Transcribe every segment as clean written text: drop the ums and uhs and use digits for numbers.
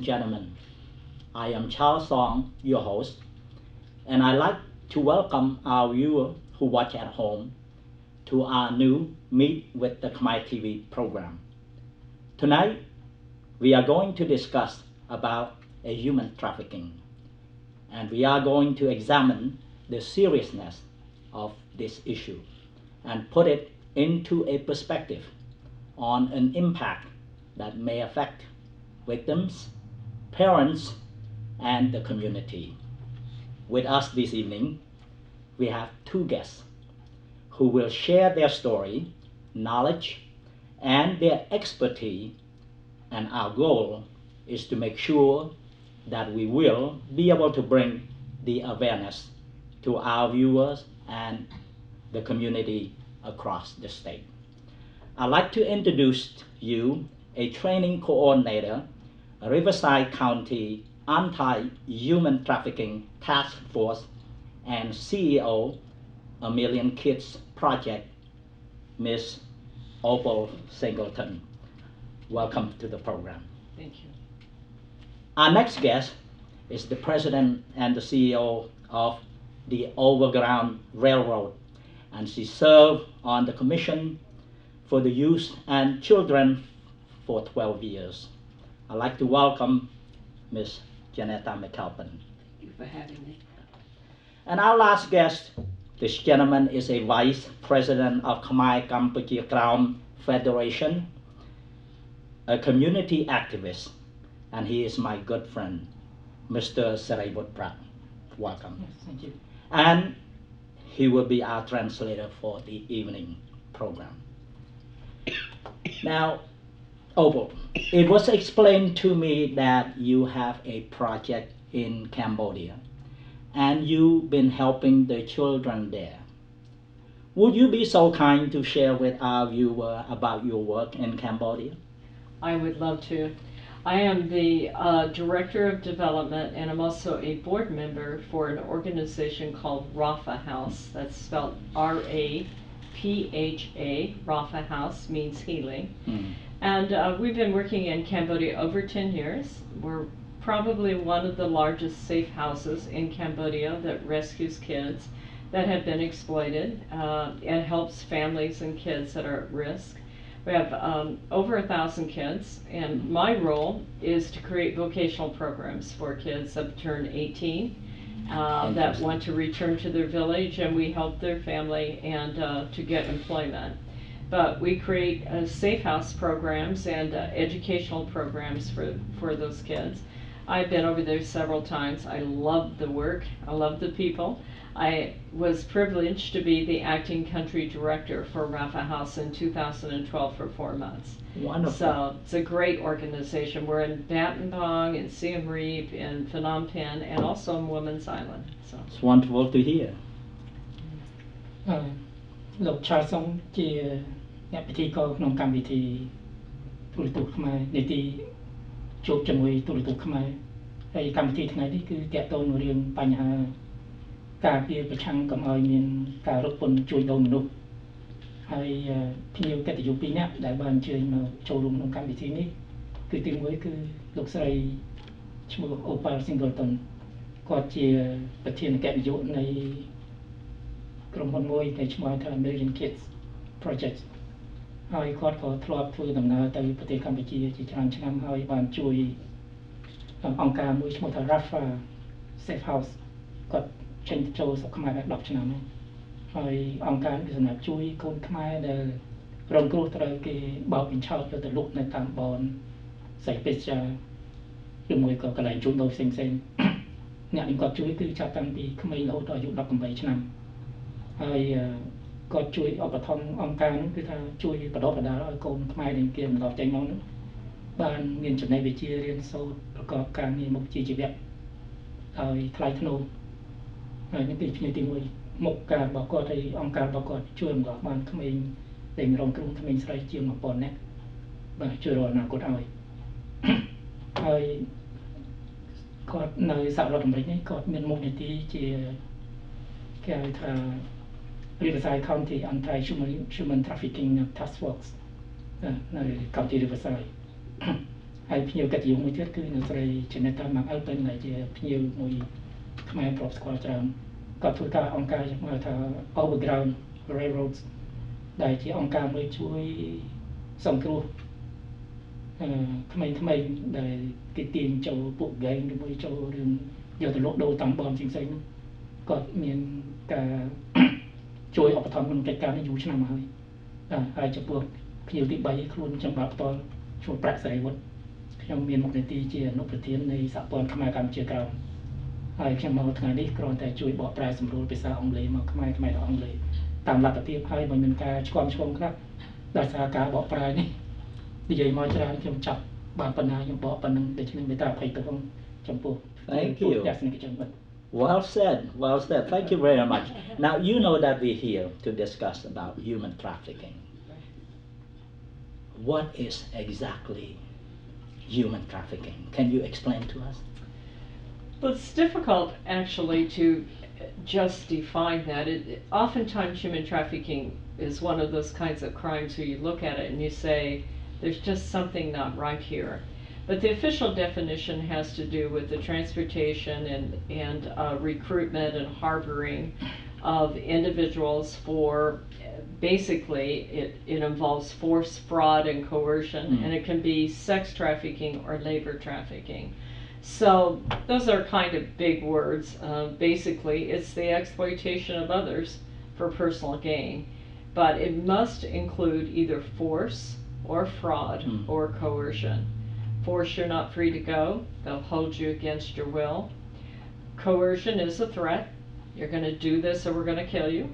gentlemen, I am Charles Song, your host, and I'd like to welcome our viewers who watch at home to our new Meet with the Khmer TV program. Tonight, we are going to discuss about a human trafficking, and we are going to examine the seriousness of this issue and put it into a perspective on an impact that may affect victims, parents, and the community. With us this evening, we have two guests who will share their story, knowledge, and their expertise, and our goal is to make sure that we will be able to bring the awareness to our viewers and the community across the state. I'd like to introduce you a training coordinator, Riverside County Anti-Human Trafficking Task Force, and CEO, A Million Kids Project, Ms. Opal Singleton. Welcome to the program. Thank you. Our next guest is the president and the CEO of the Overground Railroad, and she served on the Commission for the Youth and Children for 12 years. I'd like to welcome Ms. Janetta McAlpin. Thank you for having me. And our last guest, this gentleman is a vice president of Khmer Kampuchea Kraum Federation, a community activist, and he is my good friend, Mr. Sarabut Prat. Welcome. Yes, thank you. And he will be our translator for the evening program. Now, Opal, it was explained to me that you have a project in Cambodia and you've been helping the children there. Would you be so kind to share with our viewer about your work in Cambodia? I would love to. I am the Director of Development, and I'm also a board member for an organization called Rafa House. That's spelled R-A-P-H-A. Rafa House means healing. And we've been working in Cambodia over 10 years. We're probably one of the largest safe houses in Cambodia that rescues kids that have been exploited and helps families and kids that are at risk. We have over 1,000 kids, and my role is to create vocational programs for kids that turn 18 that want to return to their village, and we help their family and to get employment. But we create safe house programs and educational programs for those kids. I've been over there several times. I love the work. I love the people. I was privileged to be the acting country director for Rafa House in 2012 for 4 months. Wonderful. So it's a great organization. We're in Battambang, in Siem Reap, in Phnom Penh, and also in Women's Island. So it's wonderful to hear. លោក Charles Song ជាអ្នកពិធីករក្នុងកម្មវិធីទូរទស្សន៍ខ្មែរនីតិជួបជាមួយទូរទស្សន៍ខ្មែរហើយកម្មវិធីថ្ងៃនេះគឺតាក់ទងនឹងរឿងបញ្ហាការពារប្រឆាំងកុំឲ្យមានការរត់ពន្ធជួញដូរមនុស្សហើយភ្ញៀវកិត្តិយស2នាក់ដែលបានអញ្ជើញមកចូលរួមក្នុងកម្មវិធីនេះគឺទីមួយគឺលោកស្រីឈ្មោះ Opal Singleton គាត់ជាប្រធានកិត្តិយសនៃក្រុមហ៊ុនមួយដែលឈ្មោះថា Million Kids Project ហើយគាត់ក៏ធ្លាប់ធ្វើដំណើរទៅប្រទេសកម្ពុជាជាច្រើនឆ្នាំហើយបានជួយអង្គការមួយឈ្មោះថា Rafa Safe House គាត់ចេញចូលស្រុកខ្មែរបាន10ឆ្នាំហើយអង្គការនេះសម្រាប់ជួយកូនខ្មែរដែលរងគ្រោះត្រូវគេបោកបញ្ឆោតយកទៅលុកនៅតាមបនសៃពេជ្រជាមួយក៏កន្លែងជួញដូរផ្សេងៗអ្នកនេះគាត់ជួយគឺចាប់តាំងពីក្មេងរហូតដល់អាយុ18ឆ្នាំហើយគាត់ជួយឧបត្ថម្ភអង្គការនោះគឺថាជួយបដិបដាលឲ្យកូនខ្មែរដែលគេបន្តចេញមកនោះបានមានចំណេះវិជ្ជារៀនសូត្រប្រកបការងារមុខជាជីវៈហើយថ្លៃថ្នូរហើយនេះគឺជំនាញទី1មុខការរបស់គាត់ហើយអង្គការរបស់គាត់ជួយម្ដងបានក្មេងដែលរងគ្រោះក្មេងស្រីជាង 1000 នាក់បាទជួយរកអនាគតឲ្យហើយគាត់នៅសហរដ្ឋអាមេរិកនេះគាត់មានមុខនីតិជាគេហៅថា Riverside County Anti-Human Trafficking Task Force នៅ County Riverside ហ ហើយភ្ញៀវកិត្តិយសមួយទៀតគឺអ្នកស្រី Janetta McAlpin ដែលជាភ្ញៀវមួយខ្មែរប្រកស្គាល់ច្រើនគាត់ធ្វើការអង្គការហៅថា Overground Railroads ដែលជាអង្គការមួយជួយសង្គ្រោះថ្មីដែលគេទាញចូលពួក gang ឬមួយចូលរឿងយកទៅលក់ដូរតាមបនផ្សេងៗហ្នឹងគាត់មានការជួយឧបត្ថម្ភក្នុងកិច្ចការនេះយូរឆ្នាំហើយហើយចំពោះភ្ញៀវទី3ខ្លួនចំបាប់ផ្ទាល់ឈ្មោះប្រាក់សេរីវុឌ្ឍខ្ញុំមានមុខនីតិជាអនុប្រធាននៃសហព័ន្ធខ្មែរកម្ពុជាក្រោមហើយខ្ញុំមកថ្ងៃនេះគ្រាន់តែជួយបកប្រែសម្រួលភាសាអង់គ្លេសមកខ្មែរដល់អង់គ្លេសតាមលទ្ធភាពហើយបើមានការឆ្គាំឆ្គងខ្លះដោយសារការបកប្រែនេះនិយាយមកច្រើនខ្ញុំចាប់បានប៉ុណ្ណាខ្ញុំបកប៉ុណ្្នឹងដូច្នេះមេត្តាអភ័យទោសចំពោះ Thank you. Well said, well said. Thank you very much. Now you know that we're here to discuss about human trafficking. What is exactly human trafficking? Can you explain to us? Well, it's difficult actually to just define that. Oftentimes human trafficking is one of those kinds of crimes where you look at it and you say, there's just something not right here. But the official definition has to do with the transportation and recruitment and harboring of individuals for basically it involves force, fraud, and coercion, and it can be sex trafficking or labor trafficking. So those are kind of big words. Basically, it's the exploitation of others for personal gain, but it must include either force or fraud or coercion. Force, you're not free to go. They'll hold you against your will. Coercion is a threat. You're going to do this or we're going to kill you.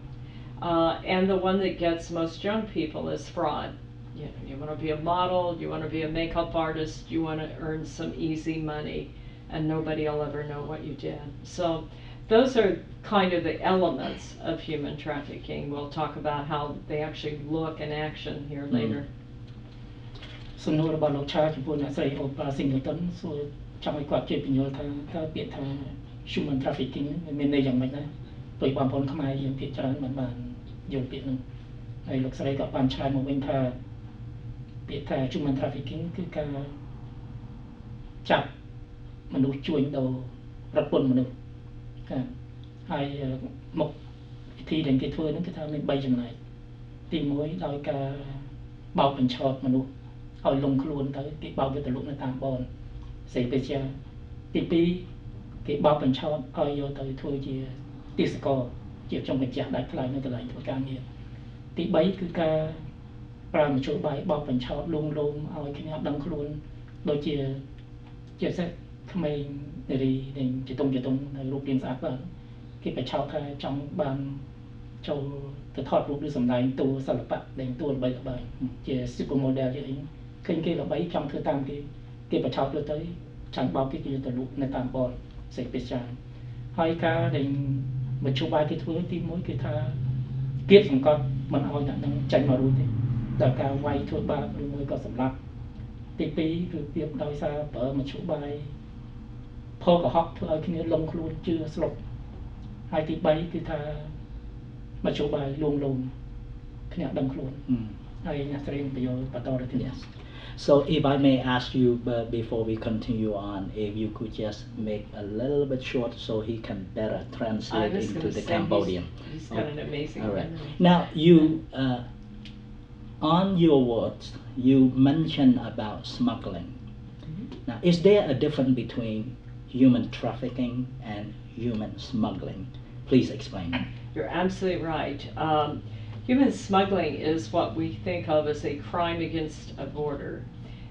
And the one that gets most young people is fraud. You want to be a model, you want to be a makeup artist, you want to earn some easy money, and nobody will ever know what you did. So those are kind of the elements of human trafficking. We'll talk about how they actually look in action here later. សំណួររបស់លោកឆាចំពោះអ្នកស្រីអូប៉ាស៊ីងតនសួរចង់ឲ្យគាត់ជួយពន្យល់ថាតើពាក្យថា human trafficking មានន័យយ៉ាងម៉េចដែរដោយបងប្អូនខ្មែរយើងភាគច្រើនមិនបានយល់ពាក្យហ្នឹងហើយលោកស្រីក៏បានឆ្លើយមកវិញថាពាក្យថា human trafficking គឺការចាប់មនុស្សជួញដូររត់ពន្ធមនុស្សហើយមុខវិធីដែលគេធ្វើហ្នឹងគឺថាមាន3ចំណែកទី1ដោយការបោកបញ្ឆោតមនុស្សឲ្យលងខ្លួនទៅគេបោកយកទៅលក់នៅតាមបនសេពេជាទី2គេបោកបញ្ឆោតឲ្យយកទៅធ្វើជាទេសកលជាចំបញ្ជាក់ដាច់ថ្លៃនៅកន្លែងធ្វើការងារទី3គឺការប្រើមធ្យោបាយបោកបញ្ឆោតលងលោមឲ្យគ្នាអត់ដឹងខ្លួនដូចជាពិសេសក្មេងនារីដែលជាតុងនៅរូបរាងស្អាតបាទគេបញ្ឆោតថាចង់បានចូលទៅថតរូបឬសម្ដែងតួសិល្បៈដែលតួល្បីជា super model ជាអីឃើញគេល្បីចង់ធ្វើតាមគេបញ្ឆោតទៅចាញ់បោកគេយកទៅលក់នៅតាមបនសេពេជាហើយការដែលមធ្យោបាយគេធ្វើទី1គឺថាគៀបសង្កត់មិនឲ្យអ្នកនឹងចាញ់មករួចទេដោយការវាយធ្វើបាបឬមួយក៏សម្លាប់ទី2គឺគៀបដោយសារប្រើមធ្យោបាយផលកុហកធ្វើឲ្យគ្នាលងខ្លួនជឿស្លុកហើយទី3គឺថាមធ្យោបាយលួងលោមគ្នាដឹងខ្លួនហើយអ្នកស្រីបញ្យល់បន្តទៅទៀត So if I may ask you before we continue on, if you could just make a little bit short so he can better translate into the Cambodian. He's got an amazing All right. Now you, on your words, you mentioned about smuggling. Now, is there a difference between human trafficking and human smuggling? Please explain. You're absolutely right. Human smuggling is what we think of as a crime against a border.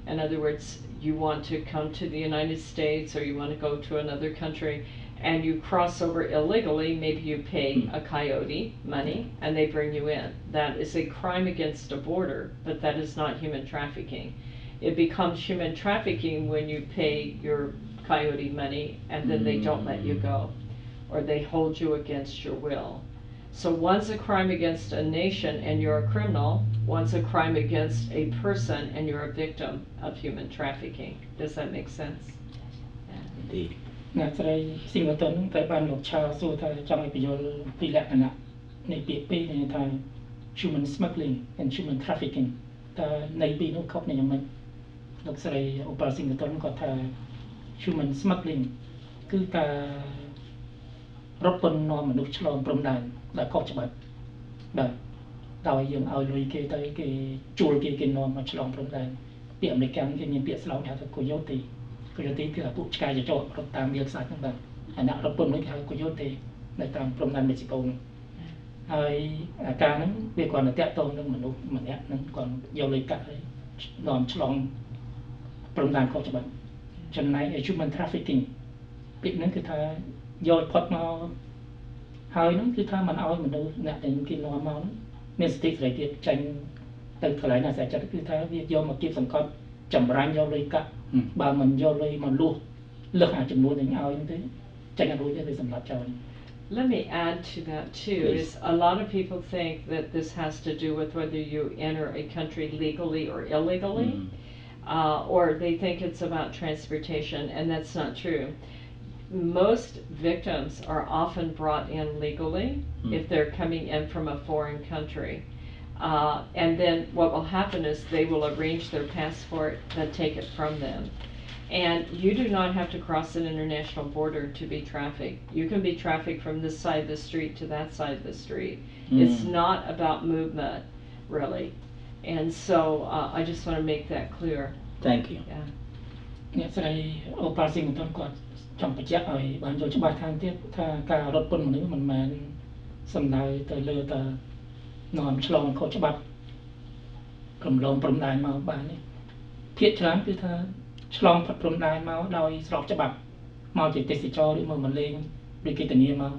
In other words, you want to come to the United States or you want to go to another country and you cross over illegally, maybe you pay a coyote money and they bring you in. That is a crime against a border, but that is not human trafficking. It becomes human trafficking when you pay your coyote money and then they don't let you go or they hold you against your will. So one's a crime against a nation and you're a criminal, one's a crime against a person and you're a victim of human trafficking. Does that make sense? Indeed. អ្នកស្រីស៊ីងតនតែបានលោកឆាសួរថាចង់ឲ្យបញ្យល់ពីលក្ខណៈនៃពាក្យពីរនេះថា human smuggling and human trafficking តើនៃពីរនោះខុសគ្នាយ៉ាងម៉េច លោកស្រីអូប៉ាស៊ីងតនគាត់ថា human smuggling គឺការរត់ពន្ធនាំមនុស្សឆ្លងព្រំដែនដែលខុសច្បាប់បាទដោយយើងឲ្យលុយគេទៅគេជួលគេនាំមកឆ្លងព្រំដែនពាក្យអាមេរិកគេមានពាក្យស្លោកហៅថា coyote គឺអាពួកឆ្កែចចររត់តាមវាលខ្សាច់ហ្នឹងបាទហើយអ្នករត់ពន្ធនោះគេហៅ coyote នៅតាមព្រំដែនមេស៊ីកូហ្នឹងហើយអាការហ្នឹងវាគ្រាន់តែតាក់ទងនឹងមនុស្សម្នាក់ហ្នឹងគាត់យកលុយកាក់ហើយនាំឆ្លងព្រំដែនខុសច្បាប់ចំណែក human trafficking ពាក្យហ្នឹងគឺថាយកផុតមកហើយហ្នឹងគឺថាមិនឲ្យមនុស្សអ្នកដែលគេនាំមកហ្នឹងមានសិទ្ធិសេរីភាពចាញ់ទៅកន្លែងណាស្អាតចិត្តគឺថាវាយកមកគៀបសង្កត់ចម្រាញ់យកលុយកាក់បើមិនយកលុយមកលួសលើសអាចំនួនដែលឲ្យទេចាញ់អត់រួចទេវាសម្រាប់ចោល Let me add to that too. Is a lot of people think that this has to do with whether you enter a country legally or illegally, or they think it's about transportation, and that's not true. Most victims are often brought in legally if they're coming in from a foreign country. And then what will happen is they will arrange their passport and take it from them. And you do not have to cross an international border to be trafficked. You can be trafficked from this side of the street to that side of the street. It's not about movement, really. And so I just want to make that clear. Thank you. Yeah. អ្នកស្រីអូប៉ាស៊ីងតនគាត់ចង់បញ្ជាក់ឲ្យបានយល់ច្បាស់ខាងទៀតថាការរត់ពន្ធមនុស្សមិនមែនសំដៅទៅលើតែនាំឆ្លងខុសច្បាប់ព្រំដែនមកបាននេះភាគច្រើនគឺថាឆ្លងផុតព្រំដែនមកដោយស្របច្បាប់មកជាទេសចរឬមកលេងឬគេធានាមក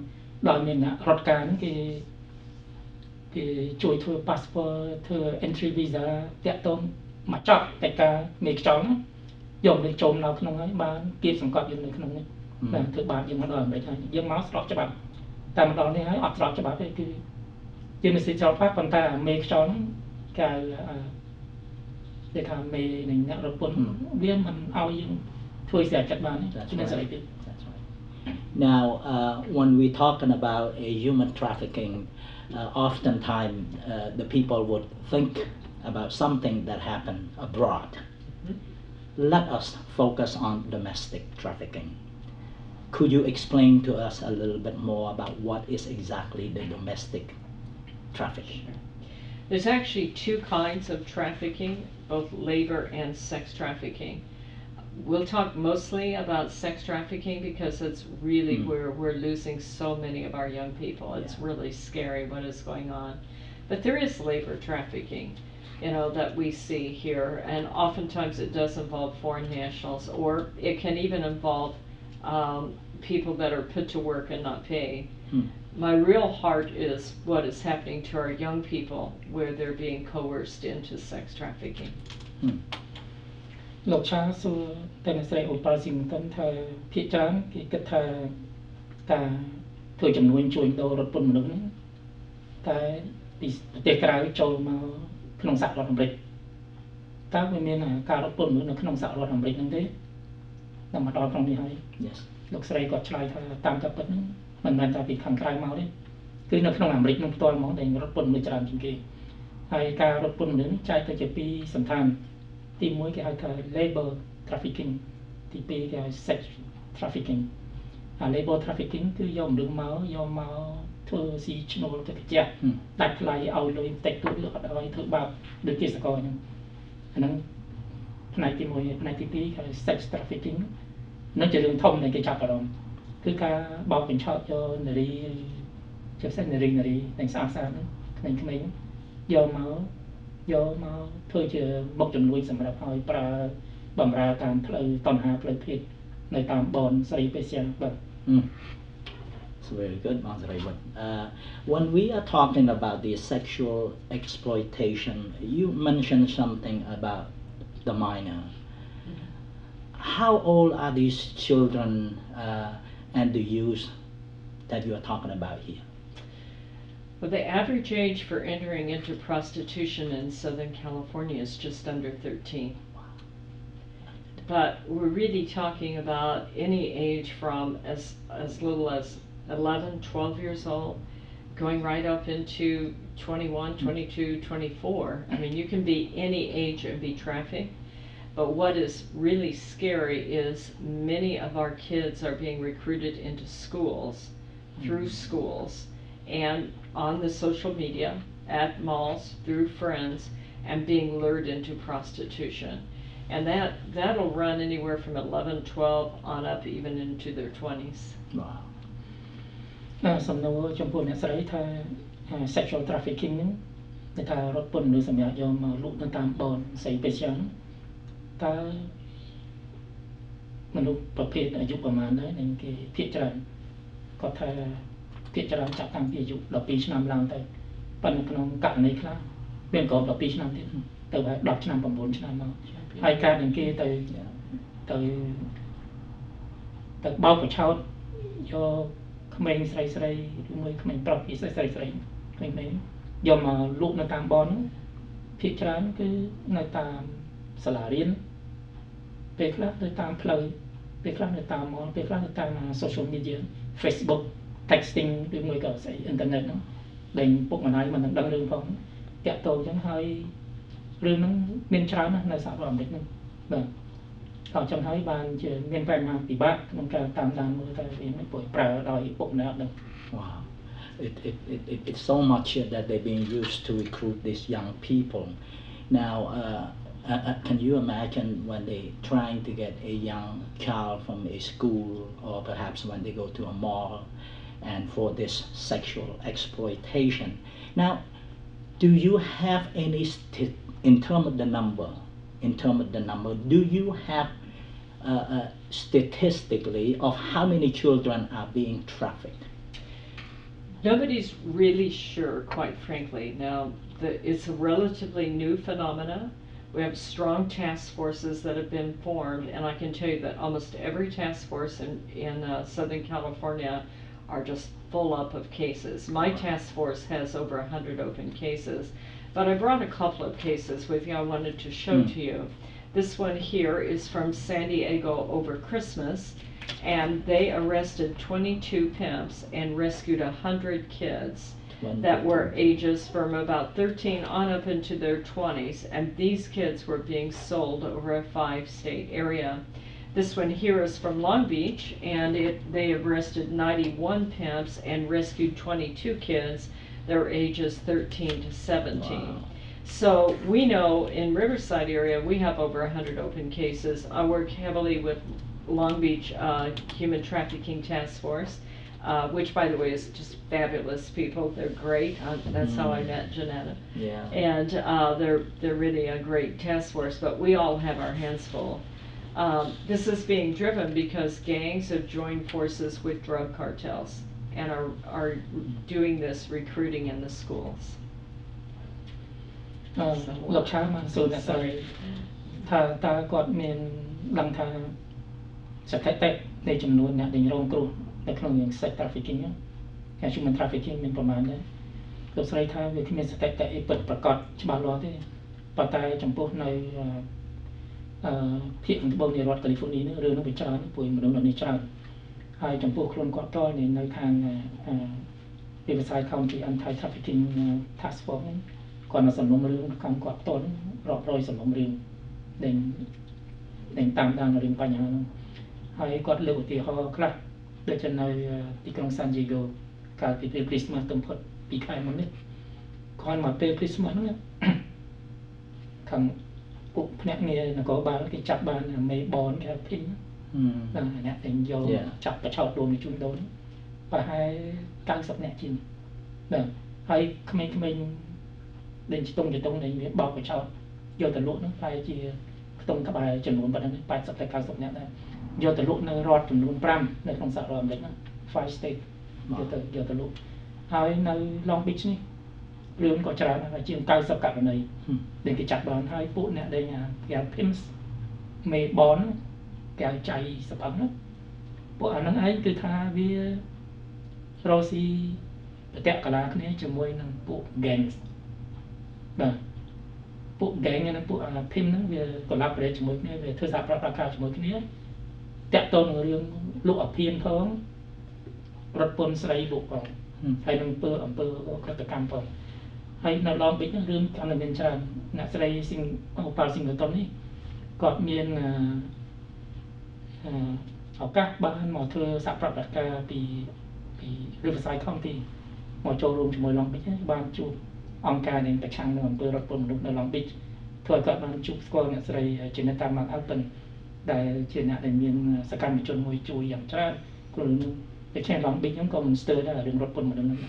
ដោយមានអ្នករត់ការហ្នឹងគេជួយធ្វើ passport ធ្វើ entry visa តាក់ទងមកចប់តែការមេខ្យល់ហ្នឹងយកលេខចូលនៅក្នុងហើយបានគៀបសង្កត់យើងនៅក្នុងនេះបាទធ្វើបានយើងមកដល់អាមេរិកហើយយើងមកស្របច្បាប់តែមកដល់នេះហើយអត់ស្របច្បាប់ទេគឺយើងមានសិទ្ធិចោលផាក់ប៉ុន្តែមេខ្យល់ហ្នឹងគេគេថាមេនឹងអ្នករត់ពន្ធវាមិនឲ្យយើងធ្វើស្រាវជ្រាវបានទេមានសេរីភាព Now, when we're talking about a human trafficking, oftentimes the people would think about something that happened abroad. Let us focus on domestic trafficking. Could you explain to us a little bit more about what is exactly the domestic trafficking? Sure. There's actually two kinds of trafficking, both labor and sex trafficking. We'll talk mostly about sex trafficking because it's really where we're losing so many of our young people. It's really scary what is going on. But there is labor trafficking, that we see here, and oftentimes it does involve foreign nationals, or it can even involve people that are put to work and not paid. My real heart is what is happening to our young people where they're being coerced into sex trafficking. លោកឆាសួរតែអ្នកស្រីអូប៉ាស៊ីងតនថាភាគច្រើនគេគិតថាការធ្វើចំនួនជួញដូររថពន្ធមនុស្សហ្នឹងតែពីប្រទេសក្រៅចូលមកក្នុងសហរដ្ឋអាមេរិកតើវាមានការរត់ពន្ធមនុស្សនៅក្នុងសហរដ្ឋអាមេរិកហ្នឹងទេដល់មកដល់ក្នុងនេះហើយ Yes. លោកស្រីគាត់ឆ្លើយថាតាមតែពិតហ្នឹងមិនមែនតែពីខាងក្រៅមកទេគឺនៅក្នុងអាមេរិកហ្នឹងផ្ទាល់ហ្មងដែលរត់ពន្ធមនុស្សច្រើនជាងគេហើយការរត់ពន្ធមនុស្សនេះចែកទៅជាពីរសន្តានទី1គេហៅថា labor trafficking ទី2គេហៅ sex trafficking labor trafficking គឺយកមនុស្សមកធ្វើស៊ីឈ្នួលទៅកាជះដាច់ថ្លៃឲ្យលុយបន្តិចតួចឬអត់ឲ្យធ្វើបាបដូចជាសកលហ្នឹងអាហ្នឹងផ្នែកទី1ផ្នែកទី2គេ sex trafficking នឹងជារឿងធំដែលគេចាប់អារម្មណ៍គឺការបោកបញ្ឆោតយកនារីជាពិសេសនារីទាំងស្អាតហ្នឹងក្មេងៗយកមកធ្វើជាមុខជំនួយសម្រាប់ឲ្យប្រើបម្រើតាមផ្លូវតណ្ហាផ្លូវភេទនៅតាមបនស្រីពេទ្យបាទ It's very good, Manzaraywan. When we are talking about the sexual exploitation, you mentioned something about the minor. How old are these children and the youth that you are talking about here? Well, the average age for entering into prostitution in Southern California is just under 13. But we're really talking about any age from as little as 11, 12 years old, going right up into 21, 22, 24. I mean, you can be any age and be trafficked. But what is really scary is many of our kids are being recruited into schools, through schools, and on the social media, at malls, through friends, and being lured into prostitution. And that'll run anywhere from 11, 12 on up even into their 20s. Wow. សំណួរចំពោះអ្នកស្រីថា sexual trafficking ហ្នឹងដែលថារត់ពន្ធឬសម្រាប់យកមកលក់នៅតាមបនស្រីពេជ្រតើមនុស្សប្រភេទអាយុប្រមាណដែរនឹងគេភាគច្រើនគាត់ថាភាគច្រើនចាប់តាំងពីអាយុ12ឆ្នាំឡើងទៅប៉ុន្តែក្នុងករណីខ្លះមានក្រោម12ឆ្នាំទៀតទៅ10ឆ្នាំ9ឆ្នាំមកហើយកើតនឹងគេទៅបោកបញ្ឆោតយកក្មេងស្រីឬមួយក្មេងប្រុសពីស្រីក្មេងយកមកលក់នៅតាមបនភាគច្រើនគឺនៅតាមសាលារៀនពេលខ្លះទៅតាមផ្លូវពេលខ្លះនៅតាមម៉លពេលខ្លះនៅតាម social media Facebook texting ឬមួយក៏ស្អីអ៊ីនធឺណិតហ្នឹងដែលពុកម្ដាយមិនដឹងរឿងផងតាក់ទងអញ្ចឹងហើយរឿងហ្នឹងមានច្រើនណាស់នៅសហរដ្ឋអាមេរិកហ្នឹងបាទអញ្ចឹងហើយបានជាមានបញ្ហាពិបាកក្នុងការតាមដានមើលថាវាមិនព្រោះប្រើដោយពុកម្នាក់ហ្នឹង Wow. It's so much that they're being used to recruit these young people. Now, can you imagine when they're trying to get a young child from a school or perhaps when they go to a mall and for this sexual exploitation? Now, do you have any, in terms of the number, do you have statistically of how many children are being trafficked? Nobody's really sure, quite frankly. Now, it's a relatively new phenomena. We have strong task forces that have been formed, and I can tell you that almost every task force in Southern California are just full up of cases. My task force has over 100 open cases, but I brought a couple of cases with you I wanted to show to you. This one here is from San Diego over Christmas, and they arrested 22 pimps and rescued 100 kids that were ages from about 13 on up into their 20s, and these kids were being sold over a 5-state area. This one here is from Long Beach, and they arrested 91 pimps and rescued 22 kids. Their ages 13 to 17. Wow. So we know in Riverside area we have over 100 open cases. I work heavily with Long Beach Human Trafficking Task Force, which by the way is just fabulous people. They're great. That's how I met Janetta. Yeah. And they're really a great task force, but we all have our hands full. This is being driven because gangs have joined forces with drug cartels and are doing this recruiting in the schools. លោកឆាមកសួរអ្នកស្រីថាតើគាត់មានដឹងថាស្ថិតិនៃចំនួនអ្នកដែលរងគ្រោះនៅក្នុងរឿង sex trafficking ហើយ human trafficking មានប្រមាណដែរលោកស្រីថាវាគ្មានស្ថិតិអីពិតប្រាកដច្បាស់លាស់ទេប៉ុន្តែចំពោះនៅភាគខាងត្បូងនៃរដ្ឋ California នេះរឿងនោះវាច្រើនព្រោះមនុស្សនេះច្រើនហើយចំពោះខ្លួនគាត់តនៅខាងRiverside County Anti Trafficking Task Force គាត់នៅសំណុំរឿងខាងគាត់តរាប់រយសំណុំរឿងដែលតាមដានរឿងបញ្ហានោះហើយគាត់លើកឧទាហរណ៍ខ្លះដូចជានៅទីក្រុង San Diego កាលពីពេល Christmas ទំផុត2ខែមុននេះគាត់មកពេល Christmas ហ្នឹងខាងពួកភ្នាក់ងារនគរបាលគេចាប់បានមេបនគេភីងដល់អ្នកដែលយកចាប់បញ្ឆោតរួមជូនដូនប្រហែល90នាក់ជាងបាទហើយក្មេងៗដែលជតុងដែលមានបោកបញ្ឆោតយកទៅលក់ហ្នឹងប្រហែលជាខ្ទង់ក្បែរចំនួនប៉ុណ្ណឹង80ទៅ90នាក់ដែរយកទៅលក់នៅរដ្ឋចំនួន5នៅក្នុងសហរដ្ឋអាមេរិកហ្នឹង 5 state យកទៅលក់ហើយនៅ Long Beach នេះរឿងក៏ច្រើនហើយជាង90ករណីដែលគេចាប់បានហើយពួកអ្នកដែលគេហៅ pimps មេបនគេឲ្យចៃសប្អឹងហ្នឹងពួកអាហ្នឹងឯងគឺថាវារស់ស៊ីប្រតិកលាគ្នាជាមួយនឹងពួក gangs បាទពួក gang និងពួក pimp ហ្នឹងវា collaborate ជាមួយគ្នាវាធ្វើសហប្រតិបត្តិការជាមួយគ្នាតាក់ទងនឹងរឿងលក់អភិនផងរត់ពន្ធស្រីលក់ផងហើយនឹងអំពើក្រតកម្មផងហើយនៅ Long Beach ហ្នឹងរឿងកាន់តែមានច្រើនអ្នកស្រីOpal Singleton នេះ គាត់មានឱកាសបានមកធ្វើសហប្រតិបត្តិការពី Riverside County មកចូលរួមជាមួយ Long Beach បានជួបអង្គការនៃប្រឆាំងនឹងអំពើរត់ពន្ធមនុស្សនៅ Long Beach ធ្វើឲ្យគាត់បានជួបស្គាល់អ្នកស្រី Janetta McAlpin ដែលជាអ្នកដែលមានសកម្មជនមួយជួយយ៉ាងច្រើនព្រោះតែជា Long Beach ហ្នឹងក៏មិនស្ទើរដែររឿងរត់ពន្ធមនុស្សហ្នឹង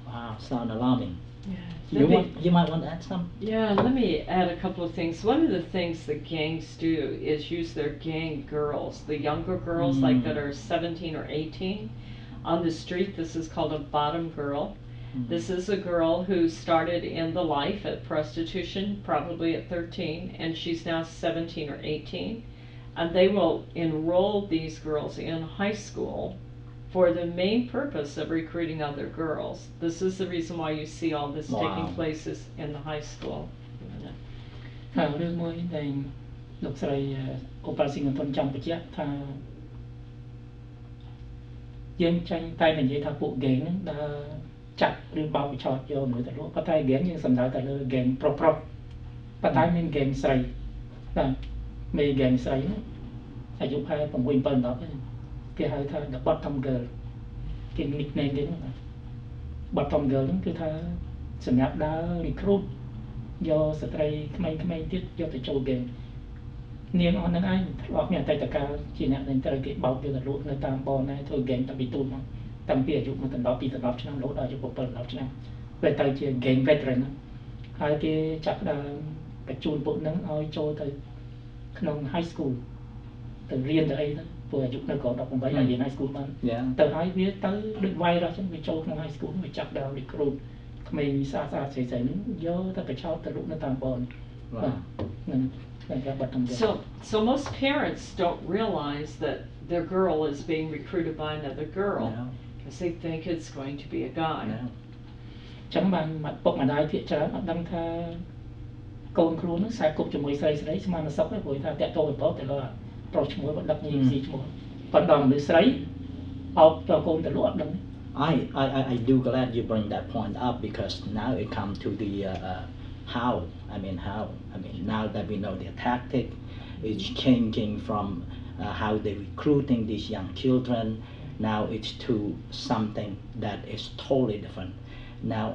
Wow, sound alarming. Yeah. You might want to add some? Yeah, let me add a couple of things. One of the things that gangs do is use their gang girls, the younger girls like that are 17 or 18 on the street. This is called a bottom girl. This is a girl who started in the life at prostitution probably at 13 and she's now 17 or 18 and they will enroll these girls in high school for the main purpose of recruiting other girls. This is the reason why you see all this taking place in the high school. រឿងមួយដែលលោកស្រីអូប៉ាស៊ីងតុនចង់បញ្ជាក់ថាយើងចាញ់តែនិយាយថាពួក gang ហ្នឹងដើរចាក់ឬបោកបញ្ឆោតយកមនុស្សទៅលក់ប៉ុន្តែ gang យើងសំដៅតែលើ gang ប្រុសប៉ុន្តែមាន gang ស្រីបាទមេ gang ស្រីហ្នឹងអាយុប្រហែល6 7 10គេហៅថា the bottom girl គេ nickname គេហ្នឹង bottom girl ហ្នឹងគឺថាសម្រាប់ដើរ recruit យកស្ត្រីក្មេងៗទៀតយកទៅចូល gang នាងអស់ហ្នឹងឯងធ្លាប់មានអតីតកាលជាអ្នកដែលត្រូវគេបោកយកទៅលក់នៅតាមបរណែធ្វើ gang តាំងពីទូនមកតាំងពីអាយុ1ដល់10 2ដល់10ឆ្នាំរហូតដល់អាយុ7ដល់10ឆ្នាំពេលទៅជា gang veteran ហើយគេចាប់ដើមបញ្ជូនពួកហ្នឹងឲ្យចូលទៅក្នុង high school ទៅរៀនទៅអីហ្នឹងព្រោះអាយុនៅក្រោម18ហើយរៀន high school បានទៅហើយវាទៅដូច virus ចឹងវាចូលក្នុង high school វាចាប់ដើម recruit ក្មេងស្អាតស្រីៗហ្នឹងយកទៅបញ្ឆោតទៅលក់នៅតាមបរហ្នឹង So most parents don't realize that their girl is being recruited by another girl because they think it's going to be a guy. ចឹងបានពុកម្ដាយភាគច្រើនអត់ដឹងថាកូនខ្លួននឹងខ្សែគប់ជាមួយស្រីស្រីស្មានសុខទេព្រោះថាតាក់ទងទៅទៅលើប្រុសឈ្មោះបណ្ដឹកញីស៊ីឈ្មោះប៉ុន្តែមនុស្សស្រីអោបទៅកូនទៅលក់អត់ដឹង I do glad you bring that point up because now it comes to the how. Now that we know the tactic is changing from how they're recruiting these young children, now it's to something that is totally different. Now,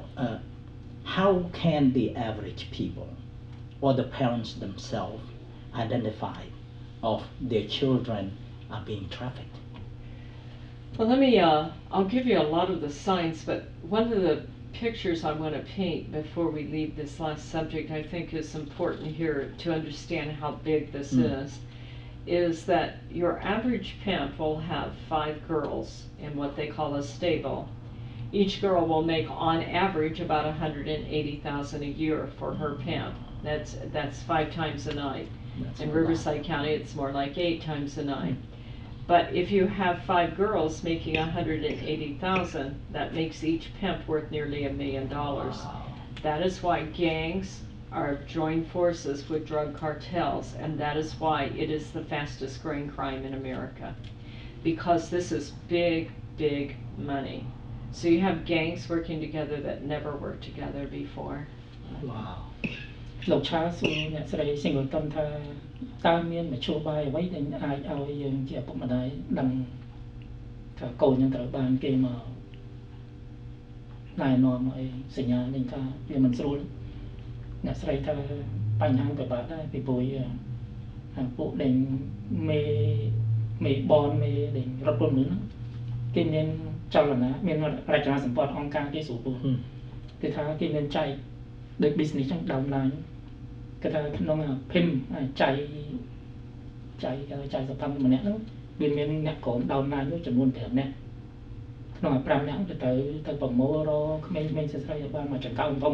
how can the average people or the parents themselves identify of their children are being trafficked? Well, I'll give you a lot of the signs, but one of the pictures I want to paint before we leave this last subject I think is important here to understand how big this is that your average pimp will have 5 girls in what they call a stable. Each girl will make on average about $180,000 a year for her pimp. That's 5 times a night. In Riverside County it's more like 8 times a night. But if you have 5 girls making $180,000, that makes each pimp worth nearly $1 million. That is why gangs are joined forces with drug cartels, and that is why it is the fastest growing crime in America. Because this is big, big money. So you have gangs working together that never worked together before. Wow. លោកឆាសួរអ្នកស្រី Singleton ថាតើមានមធ្យោបាយអ្វីដែលអាចឲ្យយើងជាឪពុកម្ដាយដឹងថាកូនយើងត្រូវបានគេមកណែនាំឲ្យសញ្ញានេះថាវាមិនស្រួលអ្នកស្រីថាបញ្ហាពិបាកដែរពីព្រោះពួកដែលមេបនមេដែលរត់ពន្ធមនុស្សហ្នឹងគេមានចលនាមានរចនាសម្ព័ន្ធអង្គការគេស្រួលពូគេថាគេមានចែកដូច business ចឹងដើមឡើងគេថាក្នុងភិមចែកសកម្មម្នាក់ហ្នឹងវាមានអ្នកក្រុមដើមឡើងចំនួន5នាក់ក្នុង5នាក់ទៅប្រមូលរកក្មេងៗស្រីៗឲ្យបានមកចង្កោមធំ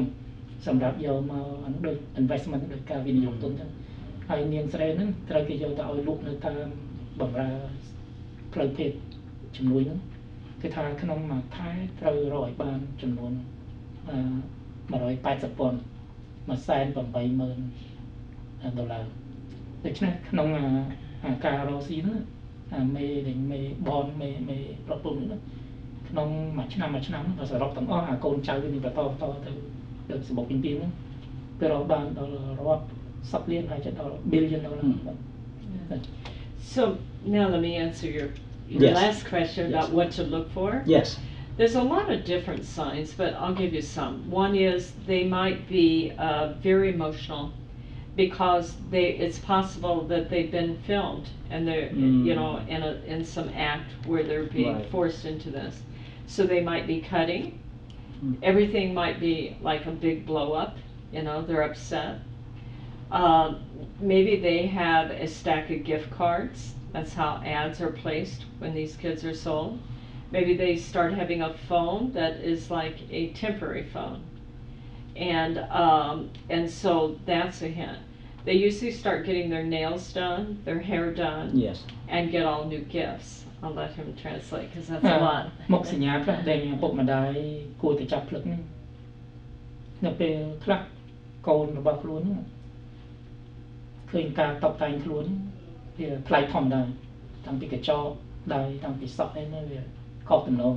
សម្រាប់យកមកដូច investment ដូចការវិនិយោគទុនចឹងហើយនាងស្រីហ្នឹងត្រូវគេយកទៅឲ្យលក់នៅតាមបម្រើផ្លូវភេទជំនួយហ្នឹងគឺថាក្នុងមួយខែត្រូវរកឲ្យបានចំនួន$180,000 $180,000 ដូច្នេះក្នុងការរកស៊ីហ្នឹងមេបនមេប្រពន្ធហ្នឹងក្នុងមួយឆ្នាំក៏សរុបទាំងអស់កូនចៅវាមានបន្តទៅសម្បុកពីហ្នឹងគឺរកបានដល់រាប់ 10 លានហើយចិត្តដល់ billion dollar So now let me answer your Yes. last question Yes. about what to look for. Yes. There's a lot of different signs, but I'll give you some. One is they might be very emotional because it's possible that they've been filmed and they're in some act where they're being Right. forced into this. So they might be cutting. Everything might be like a big blow up, they're upset. Maybe they have a stack of gift cards. That's how ads are placed when these kids are sold. Maybe they start having a phone that is like a temporary phone. And so that's a hint. They usually start getting their nails done, their hair done, Yes. and get all new gifts. I'll let him translate because that's a lot. មុខសញ្ញាខ្លះដែលឪពុកម្ដាយគួរតែចាប់ភ្លឹកហ្នឹងនៅពេលខ្លះកូនរបស់ខ្លួនហ្នឹងឃើញការតបតែងខ្លួនវាប្លែកធម្មតាតាំងពីកញ្ចក់ដៃតាំងពីសក់ឯហ្នឹងវាខុសទំនង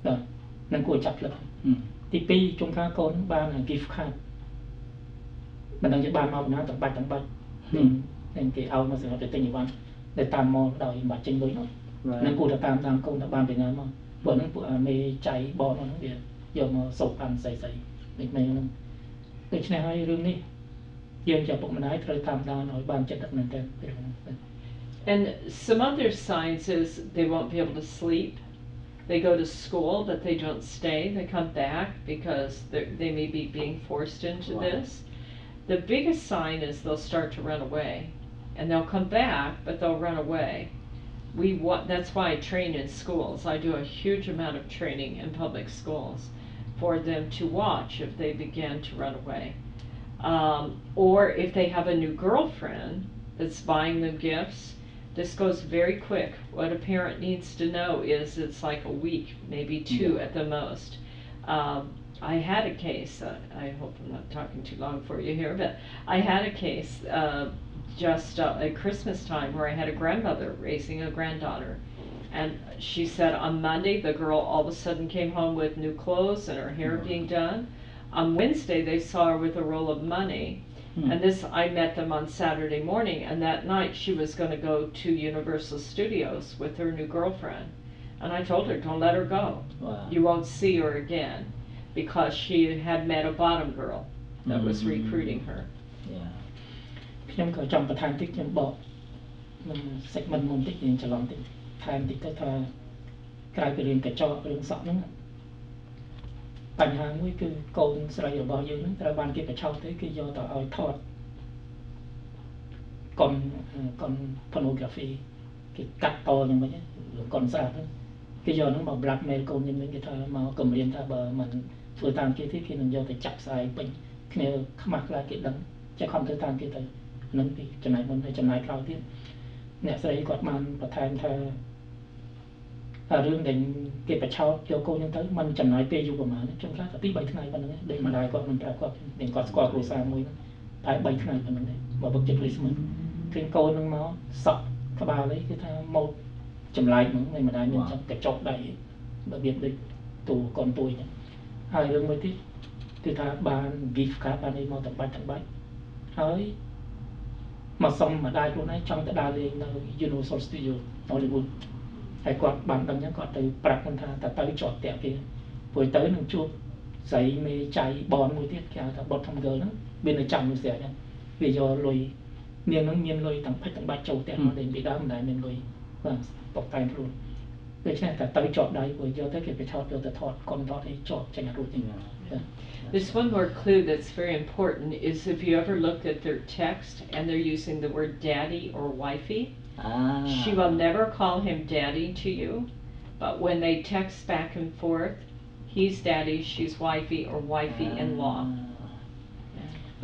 បាទនឹងគួរចាប់ភ្លឹកទី2ជួនកាលកូនបាន gift card មិនដឹងជាបានមកពីណាទាំងបាច់នឹងគេឲ្យមកសម្រាប់ទៅទិញអីវ៉ាន់ដែលតាមមកដោយមិនបាច់ចេញលុយនោះនឹងគួរតែតាមកូនទៅបានពីណាមកព្រោះហ្នឹងពួកមេចៃបនហ្នឹងវាយកមកសោកអានស្អីដូចនេះហ្នឹងដូច្នេះហើយរឿងនេះយើងជាពុកម្ដាយត្រូវតាមដានឲ្យបានចិត្តដឹកមែនតើ And some other signs is they won't be able to sleep. They go to school, but they don't stay. They come back because they may be being forced into this. The biggest sign is they'll start to run away. And they'll come back, but they'll run away. That's why I train in schools. I do a huge amount of training in public schools for them to watch if they begin to run away. Or if they have a new girlfriend that's buying them gifts. This goes very quick. What a parent needs to know is it's like a week, maybe 2 at the most. I had a case, I hope I'm not talking too long for you here, but I had a case just at Christmas time where I had a grandmother raising a granddaughter. And she said on Monday the girl all of a sudden came home with new clothes and her hair being done. On Wednesday they saw her with a roll of money. And I met them on Saturday morning, and that night she was going to go to Universal Studios with her new girlfriend. And I told her, don't let her go. Wow. You won't see her again, because she had met a bottom girl that was recruiting her. Yeah. ខ្ញុំក៏ចង់បន្ថែមតិចខ្ញុំបកនឹង segment មុនតិចយើងច្រឡំតិចថែមតិចទៅថាក្រៅពីរឿងកញ្ចក់រឿងសក់ហ្នឹងបញ្ហាមួយគឺកូនស្រីរបស់យើងហ្នឹងត្រូវបានគេបញ្ឆោតទៅគេយកទៅឲ្យថតកុន pornography គេកាត់តយ៉ាងម៉េចរឿងកុនស្អាតហ្នឹងគេយកហ្នឹងមក blackmail កូនយើងវិញគេថាមកគម្រាមថាបើមិនធ្វើតាមគេទេគេនឹងយកទៅចាប់ផ្សាយពេញគ្នាខ្មាស់ខ្លាចគេដឹងចេះខំធ្វើតាមគេទៅហ្នឹងពីចំណែកមុនហើយចំណែកក្រោយទៀតអ្នកស្រីគាត់បានបន្ថែមថារឿងដែលគេបញ្ឆោតយកកូនយើងទៅមិនចំណាយពេលយូរប្រហែលចុងខ្លះតែ2-3ថ្ងៃប៉ុណ្្នឹងឯងដូចម្ដាយគាត់មិនប្រាប់គាត់នឹងគាត់ស្គាល់គ្រួសារមួយហ្នឹងតែ3ថ្ងៃប៉ុណ្្នឹងឯងបើវឹកចិត្ត Christmas ឃើញកូនហ្នឹងមកសក់ក្បាលអីគឺថាមកចម្លែកហ្នឹងឯងម្ដាយមានចឹងកញ្ចក់ដៃរបៀបដូចទូកូនទួយចឹងហើយរឿងមួយទៀតគឺថាបាន gift card បានអីមកទាំងបាច់ហើយមកសុំម្ដាយខ្លួនឯងចង់ទៅដើរលេងនៅ Universal Studio Hollywood ហើយគាត់បានដឹងចឹងគាត់ទៅប្រាប់គាត់ថាតើទៅជាប់តាក់គេព្រោះទៅនឹងជួបស្រីមេចៃបនមួយទៀតគេហៅថា bottom girl ហ្នឹងមាននៅចាំនោះស្រាប់ចឹងវាយកលុយនាងហ្នឹងមានលុយទាំងបាច់ចូលតាក់មកដែលពីដើមមិនដែលមានលុយបាទតបតែងខ្លួនដូច្នេះតែទៅជាប់ដៃព្រោះយកទៅគេបញ្ឆោតយកទៅថតកុនថតអីជាប់ចេញអត់រួចទេ There's one more clue that's very important is if you ever look at their text and they're using the word daddy or wifey, she will never call him daddy to you, but when they text back and forth, he's daddy, she's wifey or wifey-in-law.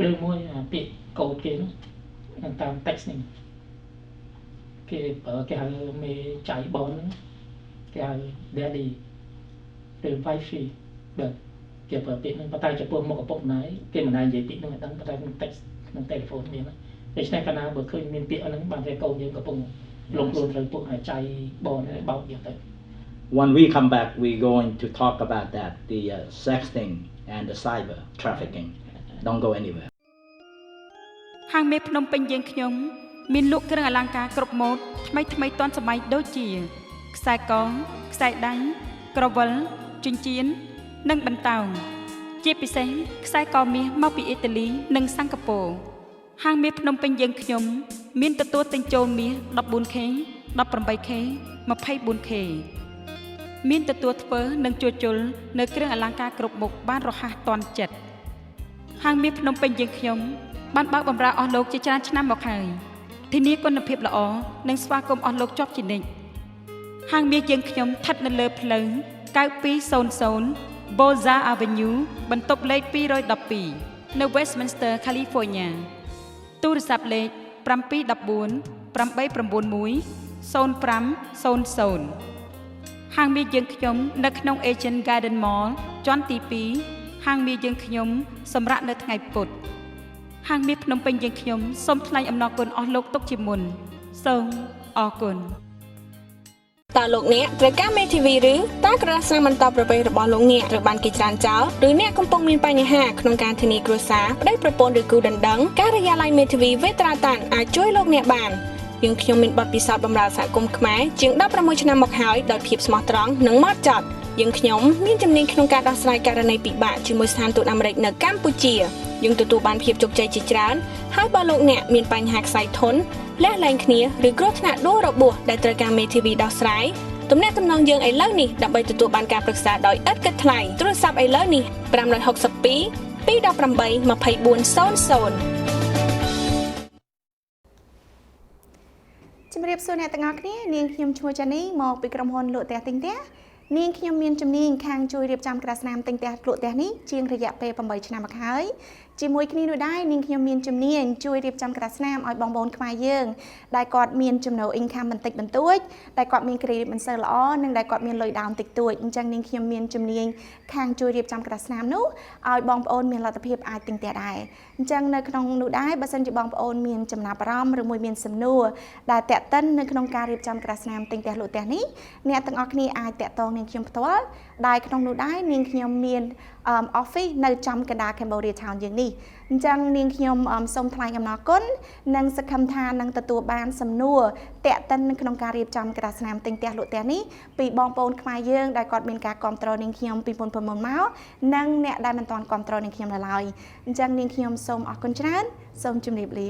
រឿងមួយពាក្យកូដគេហ្នឹងតាម text នេះគេហៅមេចៃបនហ្នឹងគេហៅ daddy ឬ wifey បាទគេប្រើពាក្យហ្នឹងប៉ុន្តែចំពោះមុខឪពុកម្ដាយគេមិនដែលនិយាយពាក្យហ្នឹងឲ្យដឹងប៉ុន្តែក្នុង text ក្នុង telephone មានដូច្នេះកាលណាបើឃើញមានពាក្យហ្នឹងបានតែកូនយើងកំពុងលងខ្លួនត្រូវពួកចៃបនបោកយើងទៅ When we come back, we're going to talk about that, the sexting and the cyber trafficking. Don't go anywhere. ហាងមេភ្នំពេញយើងខ្ញុំមានលក់គ្រឿងអលង្ការគ្រប់ម៉ូដថ្មីៗទាន់សម័យដូចជាខ្សែកខ្សែដៃក្រវិលចិញ្ចៀននិងបន្តោងជាពិសេសខ្សែកមាសមកពីអ៊ីតាលីនិងសិង្ហបុរីហាងមាសភ្នំពេញយើងខ្ញុំមានទទួលទិញចូលមាស 14K 18K 24K មានទទួលធ្វើនិងជួសជុលនៅគ្រឿងអលង្ការគ្រប់មុខបានរហ័សទាន់ចិត្តហាងមាសភ្នំពេញយើងខ្ញុំបានបើកបម្រើអស់លោកជាច្រើនឆ្នាំមកហើយធានាគុណភាពល្អនិងស្វាគមន៍អស់លោកជាប់ជានិច្ចហាងមាសយើងខ្ញុំស្ថិតនៅលើផ្លូវ9200 Boza Avenue បន្ទប់លេខ212នៅ Westminster California ទូរស័ព្ទលេខ714 891 0500ហាងមាសយើងខ្ញុំនៅក្នុង Agent Garden Mall ជាន់ទី2ហាងមាសយើងខ្ញុំសម្រាប់នៅថ្ងៃពុធហាងមាសភ្នំពេញយើងខ្ញុំសូមថ្លែងអំណរគុណអស់លោកទុកជាមុនសូមអរគុណតើលោកអ្នកត្រូវការមេធាវីឬតើក្រដាសស្នាមបន្តប្រវេសរបស់លោកអ្នកត្រូវបានគេច្រានចោលឬអ្នកកំពុងមានបញ្ហាក្នុងការធានាគ្រួសារប្តីប្រពន្ធឬគូដណ្ដឹងការិយាល័យមេធាវីវេត្រាតានអាចជួយលោកអ្នកបានយើងខ្ញុំមានបទពិសោធន៍បម្រើសហគមន៍ខ្មែរជាង16ឆ្នាំមកហើយដោយភាពស្មោះត្រង់និងម៉ត់ចត់យើងខ្ញុំមានជំនាញក្នុងការដោះស្រាយករណីពិបាកជាមួយស្ថានទូតអាមេរិកនៅកម្ពុជាយើងទទួលបានភាពជោគជ័យជាច្រើនហើយបើលោកអ្នកមានបញ្ហាខ្សែធនលះលែងគ្នាឬគ្រោះថ្នាក់ដួលរបួសដែលត្រូវការមេធាវីដោះស្រាយទំនាក់ទំនងយើងឥឡូវនេះដើម្បីទទួលបានការប្រឹក្សាដោយឥតគិតថ្លៃទូរស័ព្ទឥឡូវនេះ562 218 2400ជំរាបសួរអ្នកទាំងអស់គ្នានាងខ្ញុំឈ្មោះចានីមកពីក្រុមហ៊ុនលក់ផ្ទះទិញផ្ទះនាងខ្ញុំមានជំនាញខាងជួយរៀបចំក្រដាសស្នាមទិញផ្ទះលក់ផ្ទះនេះជាងរយៈពេល8ឆ្នាំមកហើយជាមួយគ្នានោះដែរនាងខ្ញុំមានជំនាញជួយរៀបចំក្រដាសស្នាមឲ្យបងប្អូនខ្មែរយើងដែលគាត់មានចំណូល income បន្តិចបន្តួចដែលគាត់មាន credit មិនសូវល្អនិងដែលគាត់មានលុយដើមតិចតួចអញ្ចឹងនាងខ្ញុំមានជំនាញខាងជួយរៀបចំក្រដាសស្នាមនោះឲ្យបងប្អូនមានលទ្ធភាពអាចទិញផ្ទះដែរអញ្ចឹងនៅក្នុងនោះដែរបើសិនជាបងប្អូនមានចំណាប់អារម្មណ៍ឬមួយមានសំណួរដែលតាក់ទិននៅក្នុងការរៀបចំក្រដាសស្នាមទិញផ្ទះលក់ផ្ទះនេះអ្នកទាំងអស់គ្នាអាចតាក់ទងនាងខ្ញុំផ្ទាល់ដែលក្នុងនោះដែរនាងខ្ញុំមាន office នៅចំកណ្ដាល Cambodia Town យើងនេះអញ្ចឹងនាងខ្ញុំសូមថ្លែងអំណរគុណនិងសង្ឃឹមថានឹងទទួលបានសំណួរតាក់ទិនក្នុងការរៀបចំក្រដាសស្នាមទិញផ្ទះលក់ផ្ទះនេះពីបងប្អូនខ្មែរយើងដែលគាត់មានការគាំទ្រនាងខ្ញុំពីមុនមកនិងអ្នកដែលមិនទាន់គាំទ្រនាងខ្ញុំនៅឡើយអញ្ចឹងនាងខ្ញុំសូមអរគុណច្រើនសូមជម្រាបលា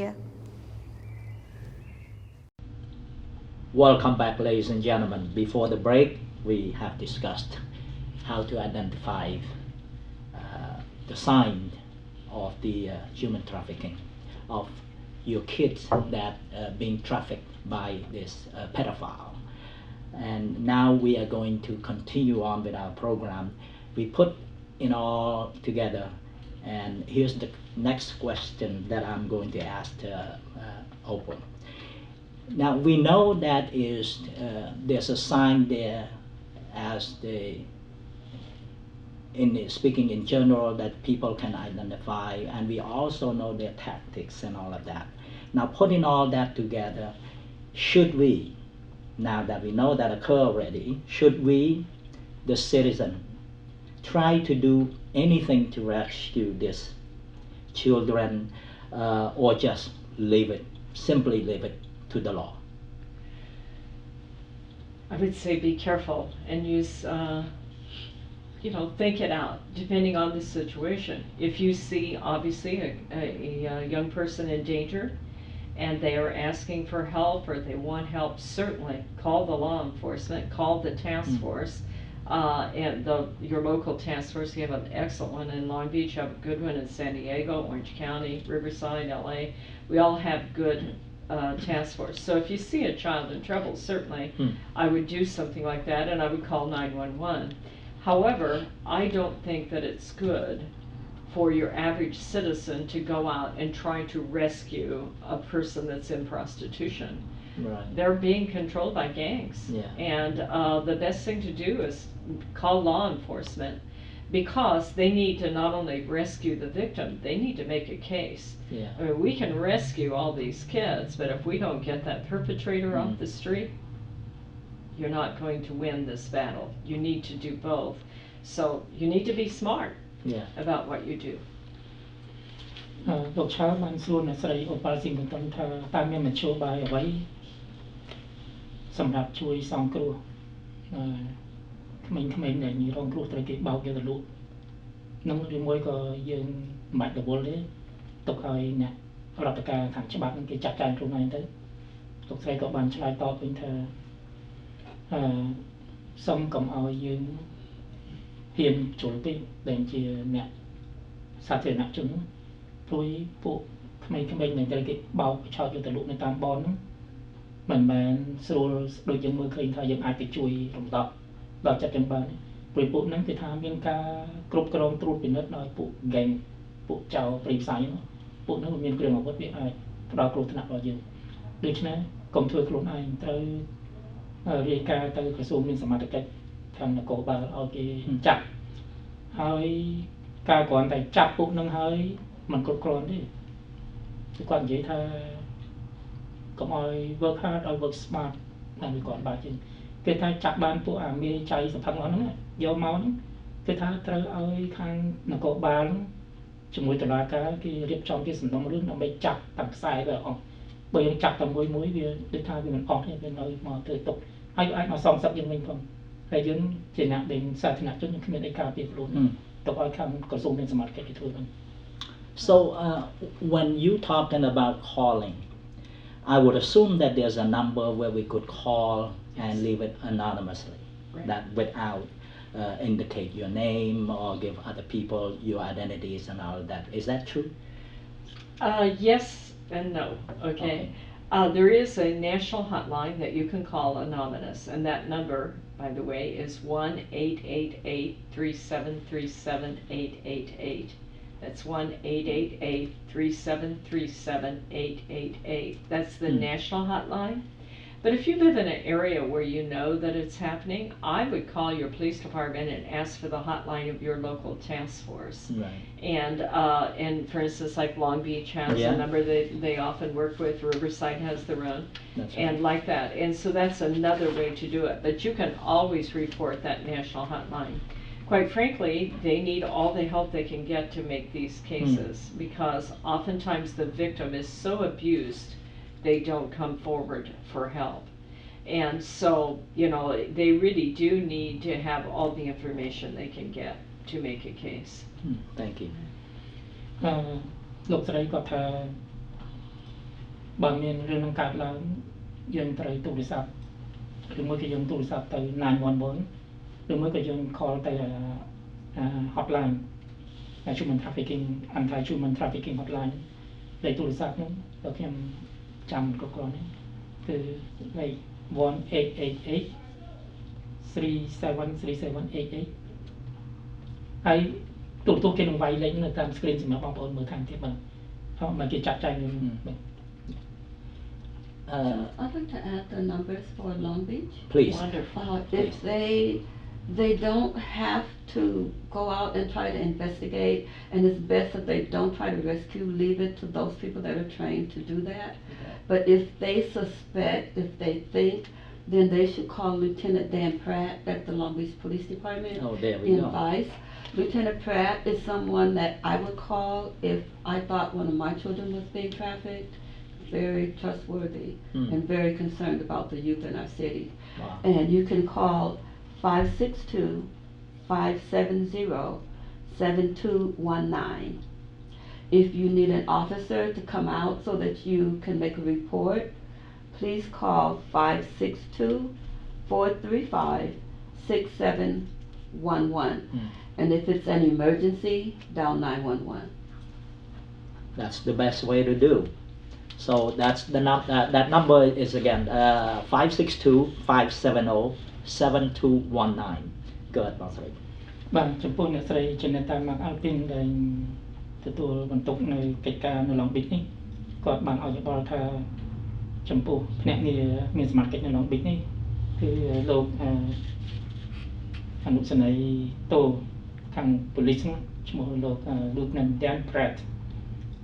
Welcome back, ladies and gentlemen. Before the break, we have discussed how to identify the sign of the human trafficking of your kids that being trafficked by this pedophile. And now we are going to continue on with our program. We put it all together, and here's the next question that I'm going to ask Opal. Now we know that there's a sign there as speaking in general that people can identify, and we also know their tactics and all of that. Now putting all that together, should we, now that we know that occur already, should we, the citizen, try to do anything to rescue these children or just simply leave it to the law? I would say be careful and use think it out depending on the situation. If you see obviously a young person in danger and they are asking for help or they want help, certainly call the law enforcement, call the task force, and your local task force. You have an excellent one in Long Beach, you have a good one in San Diego, Orange County, Riverside, LA. We all have good task force. So if you see a child in trouble, certainly I would do something like that and I would call 911. However, I don't think that it's good for your average citizen to go out and try to rescue a person that's in prostitution. Right. They're being controlled by gangs. Yeah. And the best thing to do is call law enforcement because they need to not only rescue the victim, they need to make a case. Yeah. I mean, we can rescue all these kids, but if we don't get that perpetrator off the street, you're not going to win this battle. You need to do both. So you need to be smart about what you do. លោកឆាបានសួរអ្នកស្រីអូប៉ាស៊ីងបន្ទន់ថាតើមានមធ្យោបាយអ្វីសម្រាប់ជួយសង្គ្រោះក្មេងៗដែលរងគ្រោះត្រូវគេបោកយកទៅលក់នឹងឬមួយក៏យើងមិនបាច់រវល់ទេទុកឲ្យអ្នករដ្ឋការខាងច្បាប់នឹងគេចាត់ការខ្លួនឯងទៅលោកស្រីក៏បានឆ្លើយតបវិញថាសូមកុំឲ្យយើងហ៊ានជល់ពេកដែលជាអ្នកសាធារណជនព្រួយពួកក្មេងៗដែលត្រូវគេបោកឆោតយកទៅលក់នៅតាមបនហ្នឹងមិនមែនស្រួលដូចយើងមើលឃើញថាយើងអាចទៅជួយរំដោះដល់ចិត្តចឹងបានព្រោះពួកហ្នឹងគឺថាមានការគ្រប់គ្រងត្រួតពិនិត្យដោយពួកហ្គេមពួកចៅព្រីផ្សាយពួកហ្នឹងមានគ្រឿងអាវុធវាអាចផ្ដល់គ្រោះថ្នាក់ដល់យើងដូច្នេះកុំធ្វើខ្លួនឯងត្រូវរាយការណ៍ទៅក្រសួងមានសមត្ថកិច្ចខាងនគរបាលឲ្យគេចាប់ហើយការគ្រាន់តែចាប់ពួកហ្នឹងហើយมันគ្រប់គ្រាន់ទេគឺគាត់និយាយថាកុំឲ្យ work hard ឲ្យ work smart តាមគាត់បាទជាងគេថាចាប់បានពួកអាមេចៃសភឹងហ្នឹងយកមកហ្នឹងគឺថាត្រូវឲ្យខាងនគរបាលជាមួយតុលាការគេរៀបចំជាសំណុំរឿងដើម្បីចាប់តាំងខ្សែទៅអស់បើយើងចាប់តែមួយវាដូចថាវាមិនអស់ទេវានៅមកទៅទុកហើយអាចមកសងសឹកយើងវិញផងហើយយើងជាអ្នកដែលសាធារណជនយើងគ្មានអីការពារខ្លួនទុកឲ្យខាងក្រសួងមានសមត្ថកិច្ចគេធ្វើវិញ So when you talking about calling, I would assume that there's a number where we could call and leave it anonymously, right. that without indicate your name or give other people your identities and all of that. Is that true? Yes and no. Okay. There is a national hotline that you can call anonymous, and that number, by the way, is 1-888-3737-888. That's 1-888-3737-888. That's the national hotline. But if you live in an area where you know that it's happening, I would call your police department and ask for the hotline of your local task force. Right. And for instance, like Long Beach has a number that they often work with, Riverside has their own, and like that. And so that's another way to do it. But you can always report that national hotline. Quite frankly, they need all the help they can get to make these cases because oftentimes the victim is so abused they don't come forward for help. And so, they really do need to have all the information they can get to make a case. Thank you. លោកស្រីគាត់ថាបើមានរឿងនឹងកើតឡើងយើងត្រូវទូរស័ព្ទឬមួយក៏យើងទូរស័ព្ទទៅ911ឬមួយក៏យើង call ទៅ hotline human trafficking anti human trafficking hotline លេខទូរស័ព្ទនោះដល់ខ្ញុំចាំគ្រប់គ្រាន់គឺលេខ 1-888-3737-888 ហើយទូរទស្សន៍គេនឹងវាយលេខនៅតាម screen សម្រាប់បងប្អូនមើលខាងទៀតបាទហើយមកគេចាត់ចែងនឹង I'd like to add the numbers for Long Beach. Please. Wonderful. If they don't have to go out and try to investigate, and it's best that they don't try to rescue, leave it to those people that are trained to do that. But if they suspect, if they think, then they should call Lieutenant Dan Pratt at the Long Beach Police Department. Oh, there we go. Vice. Lieutenant Pratt is someone that I would call if I thought one of my children was being trafficked. Very trustworthy and very concerned about the youth in our city. Wow. And you can call 562-570-7219. If you need an officer to come out so that you can make a report, please call 562-435-6711. And if it's an emergency, dial 911. That's the best way to do. So that's that number is again 562-570-7219. Good, Boss Ray. បាទចំពោះអ្នកស្រីជាអ្នកតាមមកអាល់ពីនដែលទទួលបន្ទុកនៅកិច្ចការនៅ Long Beach នេះគាត់បានឲ្យយោបល់ថាចំពោះភ្នាក់ងារមានសមត្ថកិច្ចនៅ Long Beach នេះគឺលោកអនុសេនីយ៍តូខាង police ឈ្មោះលោក Lieutenant Dan Pratt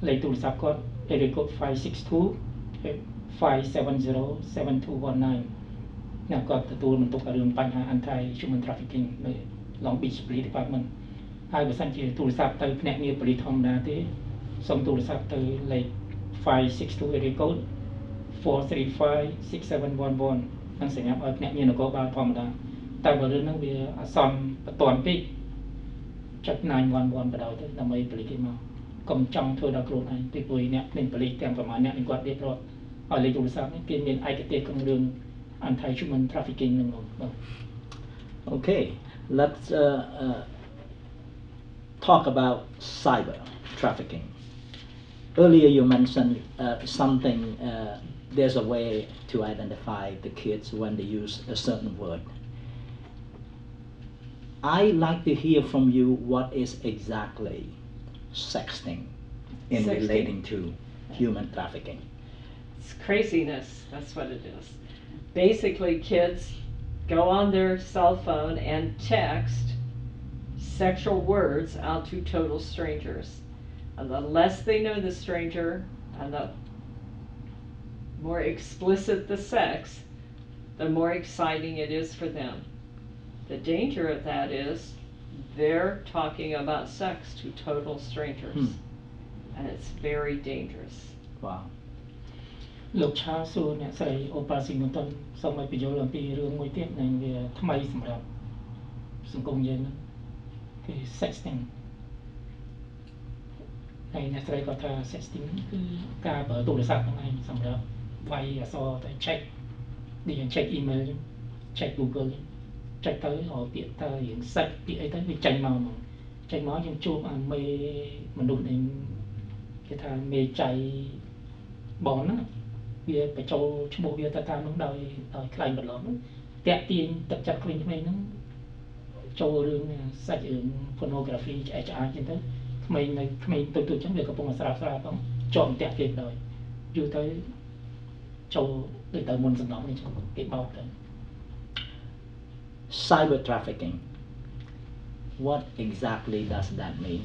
លេខទូរស័ព្ទគាត់ area code 562-570-7219 អ្នកគាត់ទទួលបន្ទុករឿងបញ្ហា anti human trafficking នៅ Long Beach Police Department ហើយបើសិនជាទូរស័ព្ទទៅភ្នាក់ងារប៉ូលីសធម្មតាទេ ส่งโทรศัพท์ទៅលេខ562 area code 4356711នឹងសម្រាប់ឲ្យអ្នកមាននគរបាលធម្មតាតែបើរឿងហ្នឹងវាអសន្នបន្ទាន់ពេកចុច911បដ ទៅដើម្បីប៉ូលីសគេមកកុំចង់ធ្វើដល់ខ្លួនឯងពីព្រោះអ្នកមានប៉ូលីសទាំងប្រមាណអ្នកនឹងគាត់រៀបរាប់ឲ្យលេខទូរស័ព្ទនេះគេមានឯកទេសក្នុងរឿង anti human trafficking ហ្នឹងបង Okay, let's talk about cyber trafficking. Earlier you mentioned something, there's a way to identify the kids when they use a certain word. I'd like to hear from you what is exactly sexting in relating to human trafficking. It's craziness, that's what it is. Basically, kids go on their cell phone and text sexual words out to total strangers. And the less they know the stranger and the more explicit the sex, the more exciting it is for them. The danger of that is they're talking about sex to total strangers. And it's very dangerous. Wow. លោកឆាសួរអ្នកស្រីអូប៉ាស៊ីមុនតនសូមឲ្យបញ្យល់អំពីរឿងមួយទៀតដែលវាថ្មីសម្រាប់សង្គមយើងហ្នឹងគឺ sexting ហើយអ្នកស្រីគាត់ថា sexting គឺការប្រើទូរស័ព្ទហ្នឹងឯងសម្រាប់វាយអក្សរទៅ check ដូចយើង check email check Google ចុចទៅឲ្យពាក្យទៅរៀងសាច់ពាក្យអីទៅវាចេញមកហ្មងចេញមកយើងជួបអាមេមនុស្សដែលគេថាមេចៃបងហ្នឹងវាបញ្ចូលឈ្មោះវាទៅតាមនោះដោយខ្លែងបន្លំតាក់ទាញទឹកចិត្តក្មេងៗហ្នឹងចូលរឿងសាច់រឿង pornography ឆ្អែតឆ្អាយចឹងទៅក្មេងនៅក្មេងទូចឹងវាកំពុងស្រាបផងជាប់តាក់គេដោយយូរទៅចូលដូចទៅមុនសំណងនេះចឹងគេបោកទៅ Cyber trafficking. What exactly does that mean?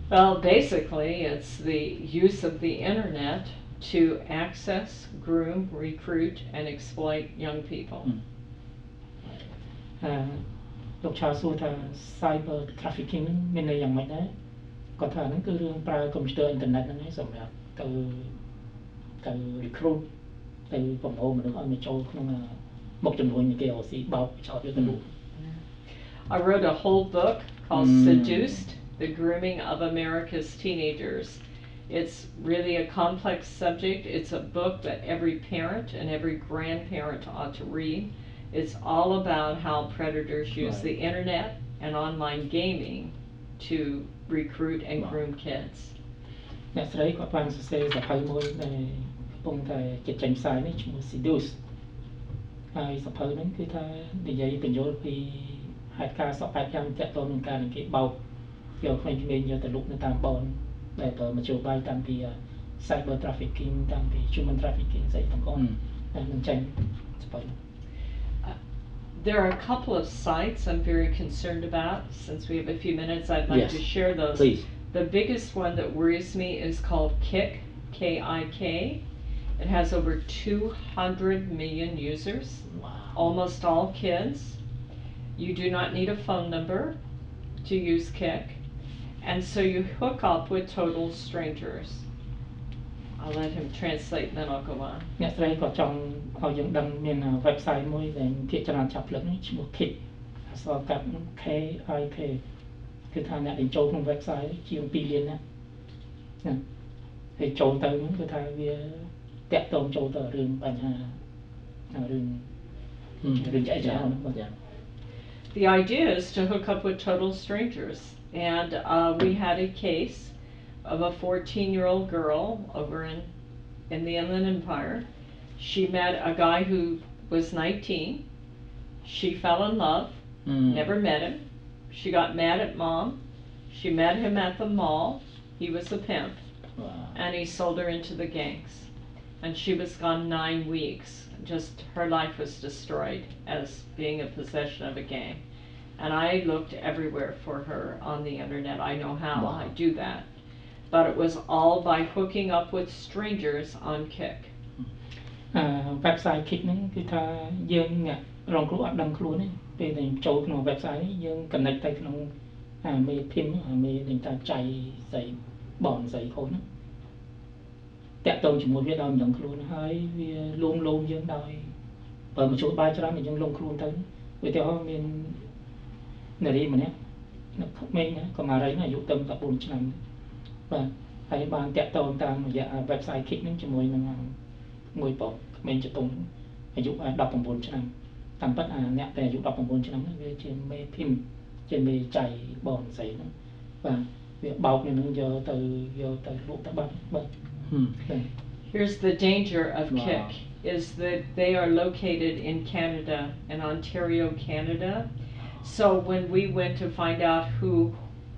Well, basically, it's the use of the internet to access, groom, recruit, and exploit young people. លោកឆាសួរថា cyber trafficking មានន័យយ៉ាងម៉េចដែរគាត់ថាហ្នឹងគឺរឿងប្រើកុំព្យូទ័រអ៊ីនធឺណិតហ្នឹងឯងសម្រាប់ទៅ recruit ទៅប្រមូលមនុស្សឲ្យមកចូលក្នុងមុខចំនួនគេឲ្យស៊ីបោកចោលយកទៅលក់ I wrote a whole book called Seduced: The Grooming of America's Teenagers. It's really a complex subject. It's a book that every parent and every grandparent ought to read. It's all about how predators use the internet and online gaming to recruit and groom kids. អ្នកស្រីគាត់បានសរសេរសភៅមួយដែលកំពុងតែគេចេញផ្សាយនេះឈ្មោះ Seduced ហើយសភៅហ្នឹងគឺថានិយាយបញ្យល់ពីហេតុការណ៍សពបែបយ៉ាងទាក់ទងនឹងការនឹងគេបោកយកក្មេងៗយកទៅលុកនៅតាមបនដែលទៅមជ្ឈបាយតាំងពី cyber trafficking តាំងពី human trafficking ស្អីទាំងអស់តែមិនចេញសភៅ There are a couple of sites I'm very concerned about. Since we have a few minutes, I'd like to share those. Please. The biggest one that worries me is called Kik, K-I-K. It has over 200 million users, almost all kids. You do not need a phone number to use Kik. And so you hook up with total strangers. I'll let him translate and then I'll go on. អ្នកស្រីក៏ចង់ឲ្យយើងដឹងមាន website មួយដែលភាគច្រើនចាប់ផ្លឹកនេះឈ្មោះ Kik អក្សរកាត់ K-I-K គឺថាអ្នកដែលចូលក្នុង website ជាង2លានណាហើយចូលទៅហ្នឹងគឺថាវាតាក់ទងចូលទៅរឿងបញ្ហារឿងឆ្អែតឆ្អាយហ្នឹង The idea is to hook up with total strangers, and we had a case of a 14-year-old girl over in the Inland Empire. She met a guy who was 19. She fell in love, never met him. She got mad at mom. She met him at the mall. He was a pimp, and he sold her into the gangs. And she was gone 9 weeks. Just her life was destroyed as being a possession of a gang. And I looked everywhere for her on the internet. I know how I do that. But it was all by hooking up with strangers on Kik. Website Kik ហ្នឹងគឺថាយើងអ្នករងគ្រោះអត់ដឹងខ្លួនទេពេលដែលចូលក្នុង website នេះយើង connect ទៅក្នុងមេភីមមេនឹងថាចៃស្អី bọn giấy khối nó tẹt tông chỉ một việc đòi nhận luôn hay luôn luôn dương đòi ở một chỗ bay cho nó mình dương luôn luôn tới vì theo mình này đi mà nhé nó không mấy nhé còn mà đấy là dụ tâm tập 4 năm và hay bạn tẹt tông tạm dạ website kit nó chỉ mùi bỏ mình chỉ tông dụ đọc bằng 4 năm tạm bắt nèแต่dụ đọc bằng 4 năm trên mê phim trên mê chạy bọn giấy nó và việc bọc này nó giờ từ lúc ta bắt. Here's the danger of Wow. KIC is that they are located in Canada, in Ontario, Canada. So when we went to find out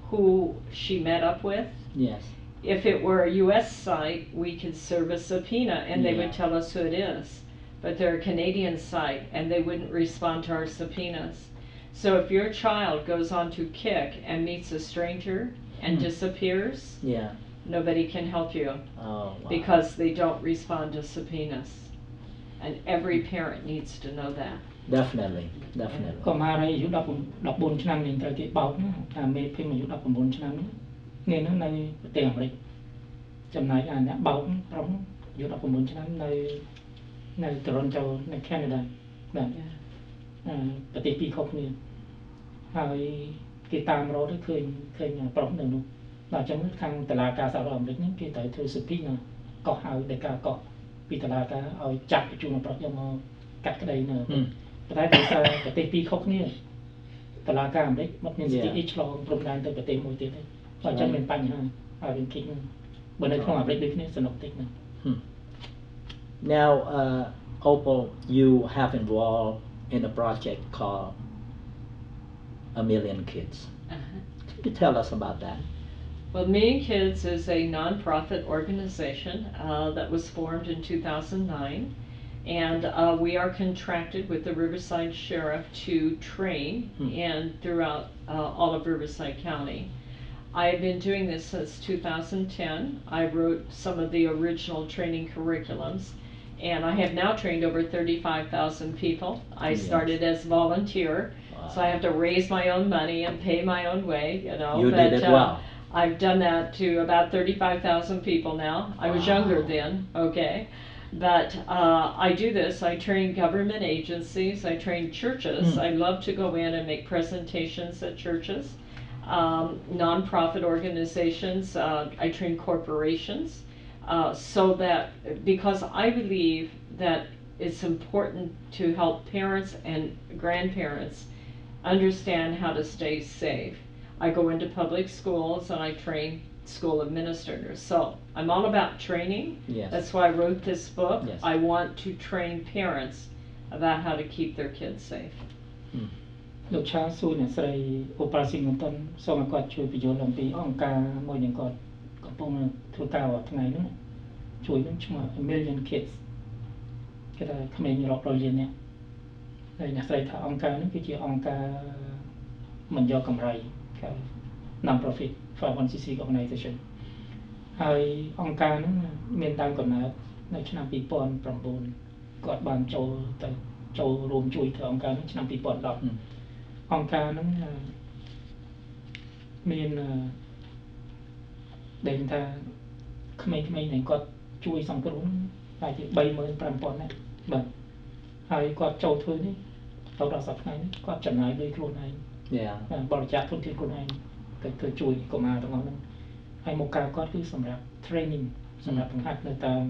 who she met up with, Yes. if it were a US site, we could serve a subpoena and they would Yeah. tell us who it is. But they're a Canadian site and they wouldn't respond to our subpoenas. So if your child goes on to KIC and meets a stranger and disappears, Yeah. nobody can help you Oh, wow. because they don't respond to subpoenas. And every parent needs to know that. Definitely. Definitely. ក៏មកហើយអាយុ14ឆ្នាំនេះត្រូវគេបោកអាមេភីមអាយុ19ឆ្នាំនេះនេះនៅប្រទេសអាមេរិកចំណែកអាអ្នកបោកប្រុសអាយុ19ឆ្នាំនៅតរ៉ុនតូនៅកាណាដាបាទប្រទេសពីរខុសគ្នាហើយគេតាមរកទៅឃើញប្រុសនៅនោះបាទអញ្ចឹងខាងតុលាការសហរដ្ឋអាមេរិកហ្នឹងគេត្រូវធ្វើសិទ្ធិណាកោះហៅដោយការកោះពីតុលាការឲ្យចាប់បញ្ជូនប្រុសយកមកកាត់ក្តីនៅតែដោយសារប្រទេសពីរខុសគ្នាតុលាការអាមេរិកមកមានសិទ្ធិឆ្លងព្រំដែនទៅប្រទេសមួយទៀតទេអញ្ចឹងមានបញ្ហាហើយវាគិតបើនៅក្នុងអាមេរិកដូចគ្នាសនុកតិចណា Now, Opal, you have involved in a project called A Million Kids. Can you tell us about that? Well, Million Kids is a nonprofit organization that was formed in 2009, and we are contracted with the Riverside Sheriff to train and throughout all of Riverside County. I've been doing this since 2010. I wrote some of the original training curriculums, and I have now trained over 35,000 people. I started as volunteer, so I have to raise my own money and pay my own way, you know. You did it well. I've done that to about 35,000 people now. I was younger then, okay. But I do this. I train government agencies. I train churches. I love to go in and make presentations at churches. Non-profit organizations. I train corporations. So that, because I believe that it's important to help parents and grandparents understand how to stay safe. I go into public schools and I train school administrators. So I'm all about training. Yes. That's why I wrote this book. Yes. I want to train parents about how to keep their kids safe. លោកឆាសួរអ្នកស្រីអូប៉ាស៊ីងតុនសូមឲ្យគាត់ជួយបញ្យល់អំពីអង្គការមួយនឹងគាត់កំពុងធ្វើការថ្ងៃនេះជួយនឹងឈ្មោះ A Million Kids គេថាក្មេងរាប់រយលាននាក់ហើយអ្នកស្រីថាអង្គការនេះគឺជាអង្គការមិនយកកម្រៃគេ non-profit 501c3 organization ហើយអង្គការហ្នឹងមានដើមកំណើតនៅឆ្នាំ2009គាត់បានចូលរួមជួយធ្វើអង្គការនេះឆ្នាំ2010អង្គការហ្នឹងមានដែលថាក្មេងៗដែលគាត់ជួយសង្គ្រោះតែជា 35,000 នាក់បាទហើយគាត់ចូលធ្វើនេះទៅដល់សប្តាហ៍នេះគាត់ចំណាយលុយខ្លួនឯងបរិច្ចាគទុនធានខ្លួនឯងទៅធ្វើជួយកុមារទាំងអស់ហ្នឹងហើយមកការគាត់គឺសម្រាប់ training សម្រាប់បង្ហាត់នៅតាម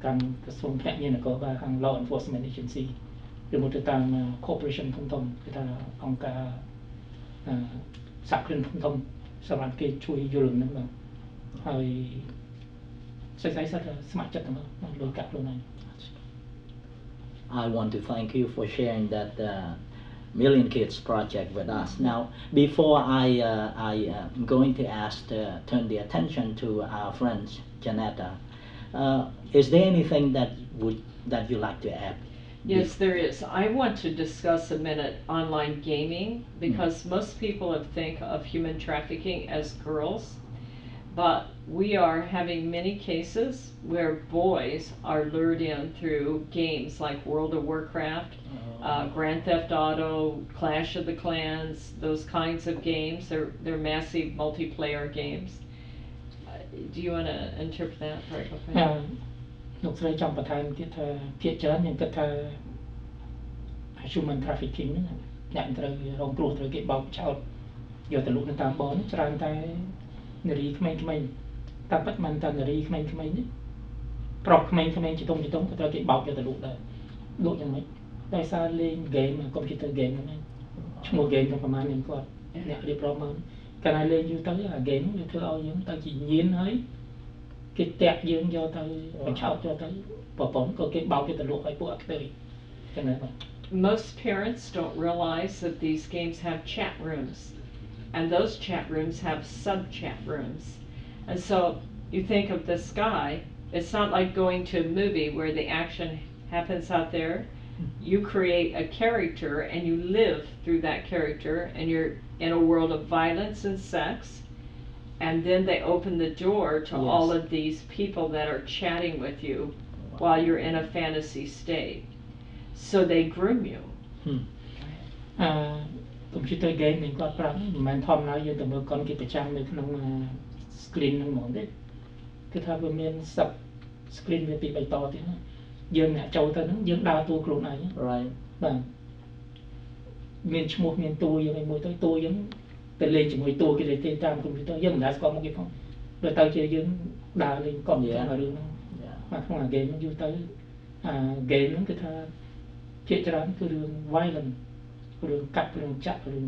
ក្រសួងភ្នាក់ងារនគរបាលខាង law enforcement agency ឬមកទៅតាម corporation ធំៗគឺថាអង្គការសហគ្រិនធំៗសម្រាប់គេជួយយល់ហ្នឹងបាទហើយស្អីសិតស្ម័គ្រចិត្តហ្នឹងលុយកាក់ខ្លួនឯង I want to thank you for sharing that Million Kids project with us. Now, before I'm going to turn the attention to our friends, Janetta. Is there anything that you like to add? Yes, there is. I want to discuss a minute online gaming because most people think of human trafficking as girls, but we are having many cases where boys are lured in through games like World of Warcraft, Grand Theft Auto, Clash of the Clans, those kinds of games. They're massive multiplayer games. do you want to interpret that for a couple? លោកស្រីចង់បន្ថែមទៀតថាភាគច្រើនខ្ញុំគិតថា human trafficking ហ្នឹងអ្នកត្រូវរងគ្រោះត្រូវគេបោកចោលយកទៅលក់នៅតាមបងច្រើនតែនារីក្មេងៗតាមពិតមិនតែនារីក្មេងៗនេះប្រុសក្មេងៗជាតុងក៏ត្រូវគេបោកយកទៅលក់ដែរលក់យ៉ាងម៉េចដោយសារលេង game computer game ហ្នឹងឈ្មោះ game ប្រហែលនឹងគាត់អ្នករៀបរាប់មកកាលណាលេងយូរទៅអា game វាធ្វើឲ្យយើងទៅជាញៀនហើយគេតាក់យើងយកទៅបញ្ឆោតយកទៅប្រព័ន្ធក៏គេបោកយកទៅលក់ឲ្យពួកអខ្ទេយចឹងណាបាទ Most parents don't realize that these games have chat rooms, and those chat rooms have sub-chat rooms. And so you think of this guy, it's not like going to a movie where the action happens out there. You create a character and you live through that character, and you're in a world of violence and sex. And then they open the door to all of these people that are chatting with you while you're in a fantasy state. So they groom you. Computer game នេះគាត់ប្រាប់មិនមែនធម្មតាយើងទៅមើលកុនគេប្រចាំនៅក្នុង screen ហ្នឹងហ្មងទេគឺថាវាមាន sub screen វាពី3តទៀតណាយើងអ្នកចូលទៅហ្នឹងយើងដើរតួខ្លួនឯង right បាទមានឈ្មោះមានតួយើងឯមួយទៅតួយើងទៅលេងជាមួយតួគេទេតាម computer យើងមិនដែលស្គាល់មុខគេផងដូចទៅជាយើងដើរលេងកុំយ៉ាងរឿងហ្នឹងបាទក្នុងអា game ហ្នឹងយូរទៅអា game ហ្នឹងគឺថាជាច្រើនគឺរឿង violent រឿងកាត់រឿងចាក់រឿង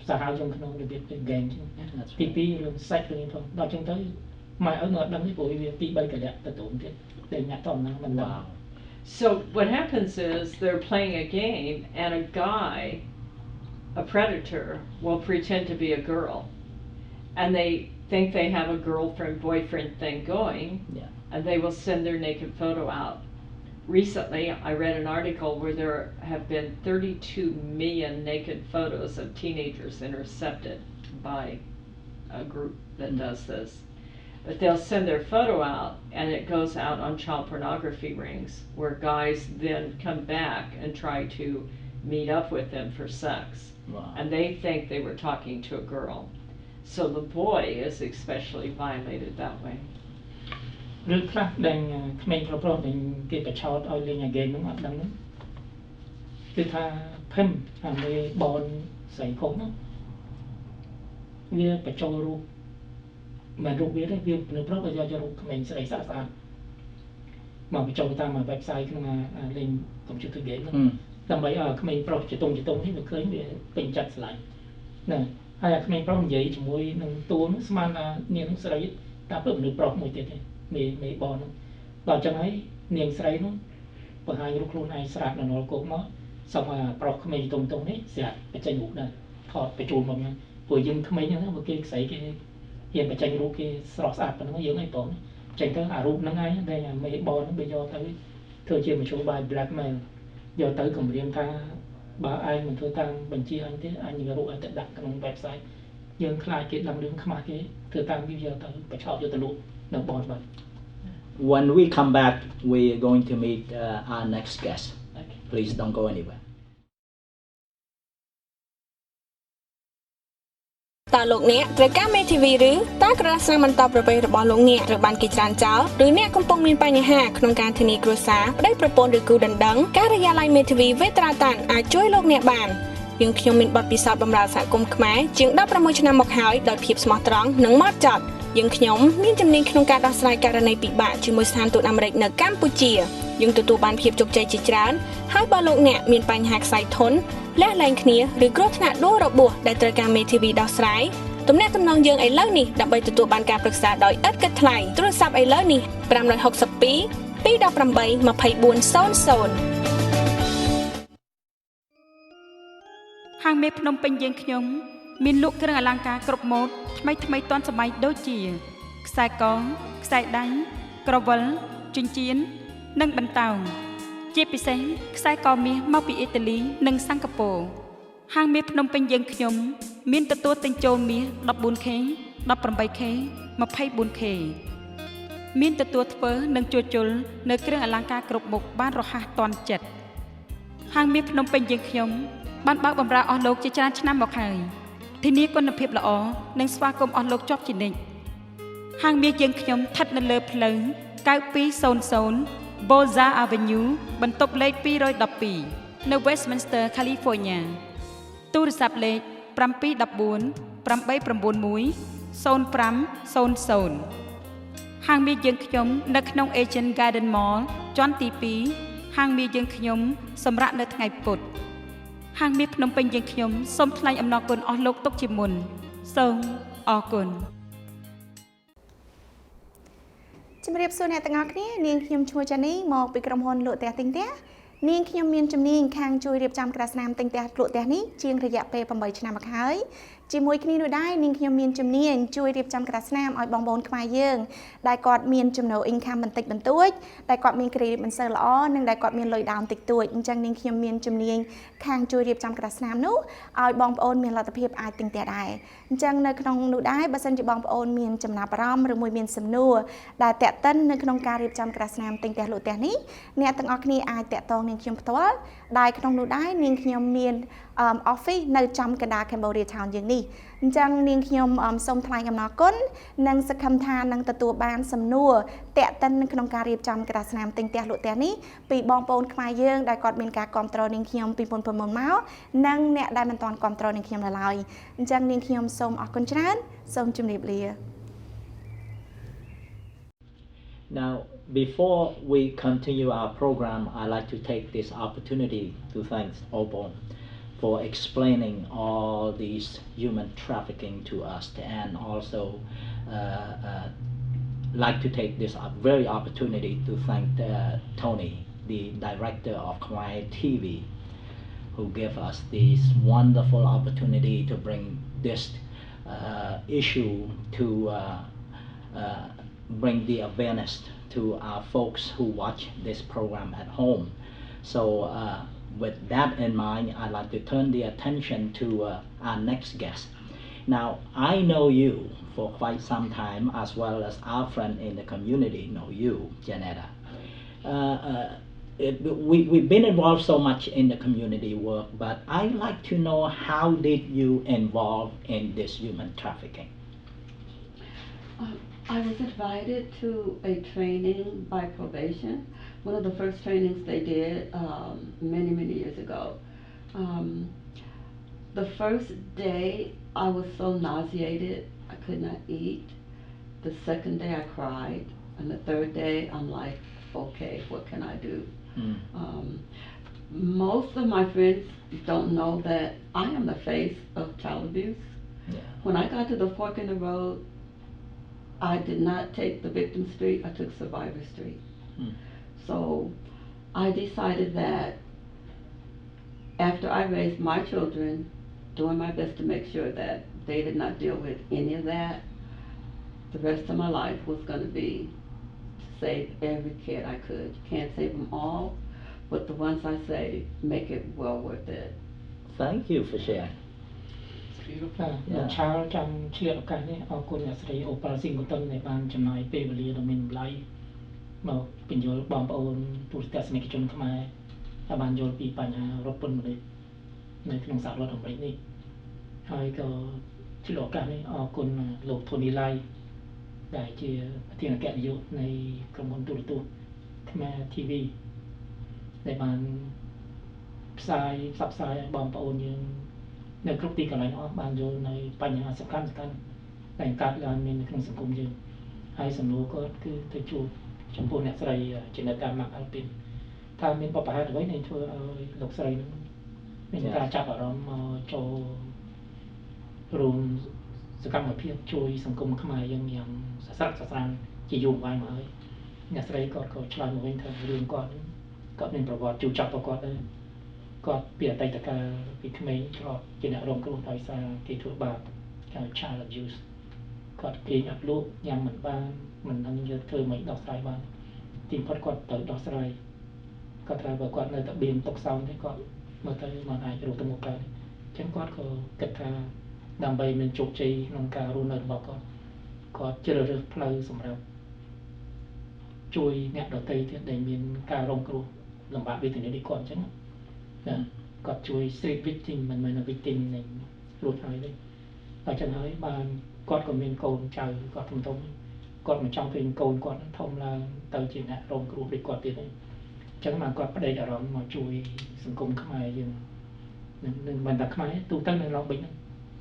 សាហាវtrongក្នុងរបៀបលេង game ចឹងទី2រឿងសាច់រឿងផងដល់ចឹងទៅម៉ែឲ្យនៅអត់ដឹងទេព្រោះវា2 3កលៈទៅទូមទៀតតែអ្នកតមិនដឹង So what happens is they're playing a game and a guy, a predator, will pretend to be a girl, and they think they have a girlfriend boyfriend thing going, and they will send their naked photo out. Recently, I read an article where there have been 32 million naked photos of teenagers intercepted by a group that does this. But they'll send their photo out, and it goes out on child pornography rings, where guys then come back and try to meet up with them for sex. Wow. And they think they were talking to a girl. So the boy is especially violated that way. រឿងខ្លះដែលក្មេងប្រុសៗដែលគេបញ្ឆោតឲ្យលេងអា game ហ្នឹងអត់ដឹងហ្នឹងគឺថាភឹមអាមេបនស្រីខុសហ្នឹងវាបញ្ចូលរូបមិនរូបវាទេវានៅប្រុសវាយករូបក្មេងស្រីស្អាតមកបញ្ចូលតាម website ក្នុងលេង computer game ហ្នឹងដើម្បីឲ្យក្មេងប្រុសជាតុងនេះវាឃើញវាពេញចិត្តស្រឡាញ់ណាហើយអាក្មេងប្រុសនិយាយជាមួយនឹងតួនោះស្មានថានាងស្រីតែពើមនុស្សប្រុសមួយទៀតទេមេបនដល់ចឹងហើយនាងស្រីនោះបង្ហាញរូបខ្លួនឯងស្រាប់នៅនល់គោកមកសុំឲ្យប្រុសក្មេងតុងនេះស្រាប់បញ្ចេញរូបដែរថតបញ្ចូលមកហ្នឹងព្រោះយើងក្មេងហ្នឹងបើគេស្រីគេហ៊ានបញ្ចេញរូបគេស្រស់ស្អាតប៉ុណ្ណឹងយើងអីបងចេញទៅអារូបហ្នឹងឯងដែលមេបនហ្នឹងវាយកទៅធ្វើជាមធ្យោបាយ blackmail យកទៅគម្រាមថាបើឯងមិនធ្វើតាមបញ្ជាអញទេអញនឹងរូបឲ្យទៅដាក់ក្នុង website យើងខ្លាចគេដឹងរឿងខ្មាស់គេធ្វើតាមវាយកទៅបញ្ឆោតយកទៅលក់នៅបនបាទ When we come back, we are going to meet our next guest. Okay. Please don't go anywhere. តើលោកអ្នកត្រូវការមេធាវីឬតើក្រសែងបន្តប្រវេសរបស់លោកអ្នកត្រូវបានគេច្រានចោលឬអ្នកកំពុងមានបញ្ហាក្នុងការធានាគ្រួសារប្តីប្រពន្ធឬគូដណ្ដឹងការិយាល័យមេធាវីវេត្រាតានអាចជួយលោកអ្នកបានយើងខ្ញុំមានបទពិសោធន៍បម្រើសហគមន៍ខ្មែរជាង16ឆ្នាំមកហើយដោយភាពស្មោះត្រង់និងម៉ត់ចត់យើងខ្ញុំមានជំនាញក្នុងការដោះស្រាយករណីពិបាកជាមួយស្ថានទូតអាមេរិកនៅកម្ពុជាយើងទទួលបានភាពជោគជ័យជាច្រើនហើយបើលោកអ្នកមានបញ្ហាខ្សែធនលះលែងគ្នាឬគ្រោះថ្នាក់ដួលរបួសដែលត្រូវការមេធាវីដោះស្រាយទំនាក់ទំនងយើងឥឡូវនេះដើម្បីទទួលបានការប្រឹក្សាដោយឥតគិតថ្លៃទូរស័ព្ទឥឡូវនេះ562 218 2400ហាងមេភ្នំពេញយើងខ្ញុំមានលក់គ្រឿងអលង្ការគ្រប់ម៉ូដថ្មីទាន់សម័យដូចជាខ្សែកខ្សែដៃក្រវិលចិញ្ចៀននិងបន្តោងជាពិសេសខ្សែកមាសមកពីអ៊ីតាលីនិងសិង្ហបុរីហាងមាសភ្នំពេញយើងខ្ញុំមានទទួលទិញចូលមាស 14K 18K 24K មានទទួលធ្វើនិងជួសជុលនៅគ្រឿងអលង្ការគ្រប់មុខបានរហ័សទាន់ចិត្តហាងមាសភ្នំពេញយើងខ្ញុំបានបើកបម្រើអស់លោកជាច្រើនឆ្នាំមកហើយធានាគុណភាពល្អនិងស្វាគមន៍អស់លោកជាប់ជានិច្ច ហាងមាសយើងខ្ញុំស្ថិតនៅលើផ្លូវ9200 Boza Avenue បន្ទប់លេខ212នៅ Westminster California ទូរស័ព្ទលេខ714 891 0500 ហាងមាសយើងខ្ញុំនៅក្នុង Agent Garden Mall ជាន់ទី2ហាងមាសយើងខ្ញុំសម្រាប់នៅថ្ងៃពុធហាងមាសភ្នំពេញយើងខ្ញុំសូមថ្លែងអំណរគុណអស់លោកទុកជាមុនសូមអរគុណជំរាបសួរអ្នកទាំងអស់គ្នានាងខ្ញុំឈ្មោះចានីមកពីក្រុមហ៊ុនលក់ផ្ទះទិញផ្ទះនាងខ្ញុំមានជំនាញខាងជួយរៀបចំក្រាស់ស្នាមទិញផ្ទះលក់ផ្ទះនេះជាងរយៈពេល8ឆ្នាំមកហើយជាមួយគ្នានោះដែរនាងខ្ញុំមានជំនាញជួយរៀបចំក្រាស់ស្នាមឲ្យបងប្អូនខ្មែរយើងដែលគាត់មានចំណូល income បន្តិចបន្តួចដែលគាត់មាន credit មិនសូវល្អនិងដែលគាត់មានលុយដើមតិចតួចអញ្ចឹងនាងខ្ញុំមានជំនាញខាងជួយរៀបចំក្រាស់ស្នាមនោះឲ្យបងប្អូនមានលទ្ធភាពអាចទិញផ្ទះដែរអញ្ចឹងនៅក្នុងនោះដែរបើសិនជាបងប្អូនមានចំណាប់អារម្មណ៍ឬមួយមានសំណួរដែលតាក់ទិននៅក្នុងការរៀបចំក្រាស់ស្នាមទិញផ្ទះលក់ផ្ទះនេះអ្នកទាំងអស់គ្នាអាចតាក់ទងនាងខ្ញុំផ្ទាល់ដែលក្នុងនោះដែរនាងខ្ញុំមាន office នៅចំកណ្ដាល Cambodia Town យើងនេះអញ្ចឹងនាងខ្ញុំសូមថ្លែងអំណរគុណនិងសង្ឃឹមថានឹងទទួលបានសំណួរតាក់ទិននៅក្នុងការរៀបចំក្រាស់ស្នាមទិញផ្ទះលក់ផ្ទះនេះពីបងប្អូនខ្មែរយើងដែលគាត់មានការគ្រប់គ្រងនាងខ្ញុំពីមុនមកនិងអ្នកដែលមិនទាន់គ្រប់គ្រងនាងខ្ញុំនៅឡើយអញ្ចឹងនាងខ្ញុំសូមអរគុណច្រើនសូมជម្រាបលា Now, before we continue our program, I'd like to take this opportunity to thank Obon for explaining all these human trafficking to us, and also like to take this very opportunity to thank Tony, the director of Khmer TV, who gave us this wonderful opportunity to bring this issue to bring the awareness to our folks who watch this program at home. So with that in mind, I'd like to turn the attention to our next guest. Now, I know you for quite some time, as well as our friend in the community know you, Janetta. We've been involved so much in the community work, but I'd like to know, how did you involve in this human trafficking? I was invited to a training by probation, one of the first trainings they did many years ago. The first day I was so nauseated I could not eat. The second day I cried, and the third day I'm like, okay, what can I do? Most of my friends don't know that I am the face of child abuse. Yeah. When I got to the fork in the road, I did not take the victim street, I took survivor street. So I decided that after I raised my children, doing my best to make sure that they did not deal with any of that, the rest of my life was going to be to save every kid I could. You can't save them all, but the ones I save, make it well worth it. Thank you for sharing. ឆាលចង់ឆ្លៀតឱកាសនេះអរគុណអ្នកស្រីអូប៉ាស៊ីងកូតុនដែលបានចំណាយពេលវេលាដ៏មានតម្លៃមកបញ្យល់បងប្អូនទូរទស្សនិកជនខ្មែរឲ្យបានយល់ពីបញ្ហារត់ពន្ធមនុស្សនៅក្នុងសហរដ្ឋអាមេរិកនេះហើយក៏ឆ្លៀតឱកាសនេះអរគុណលោក Tony Lai ដែលជាប្រធានអគ្គនាយកនៃក្រុមហ៊ុនទូរទស្សន៍ខ្មែរ TV ដែលបានផ្សព្វផ្សាយឲ្យបងប្អូនយើងនៅគ្រប់ទីកន្លែងអស់បានយល់នៅបញ្ហាសំខាន់ដែលកើតឡើងមាននៅក្នុងសង្គមយើងហើយសំណួរគាត់គឺទៅជួបចំពោះអ្នកស្រី Janetta McAlpin ថាមានបបហេតុអ្វីដែលធ្វើឲ្យលោកស្រីនឹងមានការចាប់អារម្មណ៍មកចូលរួមសកម្មភាពជួយសង្គមខ្មែរយើងយ៉ាងសស្រាក់សស្រាំជាយូរវែងមកហើយអ្នកស្រីគាត់ក៏ឆ្លើយមកវិញថារឿងគាត់មានប្រវត្តិជួបចាប់របស់គាត់ដែរគាត់ពីអតីតកាលពីក្មេងធ្លាប់ជាអ្នករងគ្រោះដោយសារគេធ្វើបាបហៅ child abuse គាត់គេអត់លក់ញ៉ាំមិនបានមិនដឹងយកធ្វើមិនដោះស្រាយបានទីបំផុតគាត់ទៅដោះស្រាយគាត់ថាបើគាត់នៅតែបៀនទុកសោមទេគាត់មើលទៅមិនអាចរកទៅមុខកើតអញ្ចឹងគាត់ក៏គិតថាដើម្បីមានជោគជ័យក្នុងការរស់នៅរបស់គាត់ជ្រើសរើសផ្លូវសម្រាប់ជួយអ្នកដទៃទៀតដែលមានការរងគ្រោះលំបាកវេទនាដូចគាត់អញ្ចឹងគាត់ជួយ street victim មិនមែន victim នៃរួចហើយទេអញ្ចឹងហើយបានគាត់ក៏មានកូនចៅគាត់ធំ គាត់មិនចង់ឃើញកូនគាត់ធំឡើងទៅជាអ្នករងគ្រោះដូចគាត់ទៀតទេអញ្ចឹងបានគាត់ប្តេជ្ញាអារម្មណ៍មកជួយសង្គមខ្មែរយើងនឹងមិនតែខ្មែរទូទៅនៅឡុងប៊ិចហ្នឹង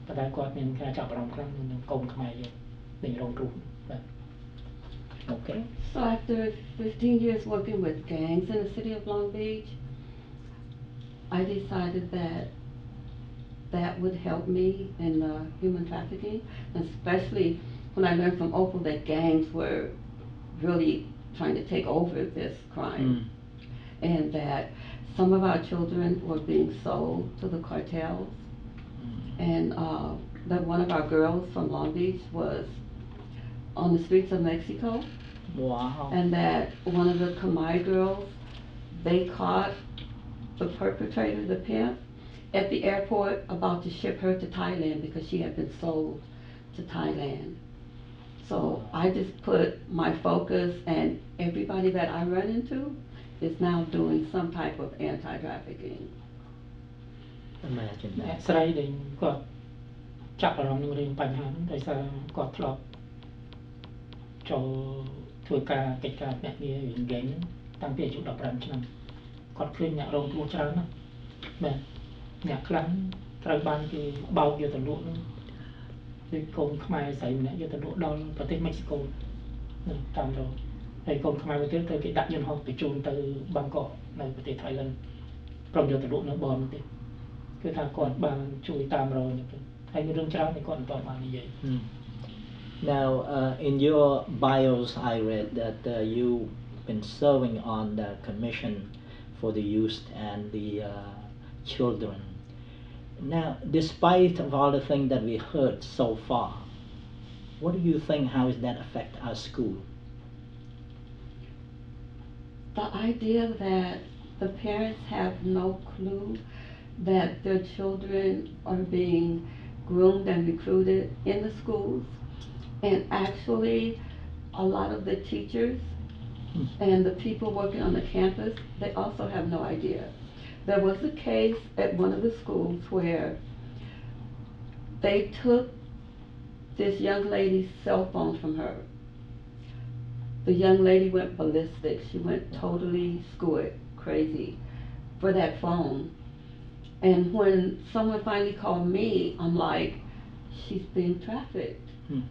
ប៉ុន្តែគាត់មានការចាប់អារម្មណ៍ខ្លាំងនឹងកូនខ្មែរយើងនឹងរងគ្រោះបាទ Okay. So after 15 years working with gangs in the city of Long Beach, I decided that that would help me in human trafficking, especially when I learned from Opal that gangs were really trying to take over this crime, and that some of our children were being sold to the cartels, and that one of our girls from Long Beach was on the streets of Mexico. Wow. And that one of the Khmer girls, they caught the perpetrator, the pimp, at the airport about to ship her to Thailand because she had been sold to Thailand. So I just put my focus, and everybody that I run into is now doing some type of anti-trafficking. Imagine អ្នក that. ស្រីដែលគាត់ចាប់អារម្មណ៍នឹងរឿងបញ្ហាហ្នឹងដោយសារគាត់ធ្លាប់ចូលធ្វើការកិច្ចការអ្នកងាររឿងហ្គេមហ្នឹងតាំងពីអាយុ15ឆ្នាំគាត់ឃើញអ្នករងគ្រោះច្រើនណាស់បាទអ្នកខ្លះត្រូវបានគេបោកយកទៅលក់ហ្នឹងគឺកូនខ្មែរស្រីម្នាក់យកទៅលក់ដល់ប្រទេសមិចស៊ីកូហ្នឹងតាមរកហើយកូនខ្មែរមួយទៀតទៅគេដាក់យន្តហោះបញ្ជូនទៅបាងកកនៅប្រទេសថៃឡង់ព្រមយកទៅលក់នៅបនទេគឺថាគាត់បានជួយតាមរកហ្នឹងហើយមានរឿងច្រើនដែលគាត់មិនទាន់បាននិយាយ Now, in your bios, I read that you've been serving on the Commission for the Youth and the Children. Now, despite of all the things that we heard so far, what do you think, how does that affect our school? The idea that the parents have no clue that their children are being groomed and recruited in the schools, and actually a lot of the teachers and the people working on the campus, they also have no idea. There was a case at one of the schools where they took this young lady's cell phone from her. The young lady went ballistic. She went totally scared, crazy for that phone. And when someone finally called me, I'm like, she's being trafficked.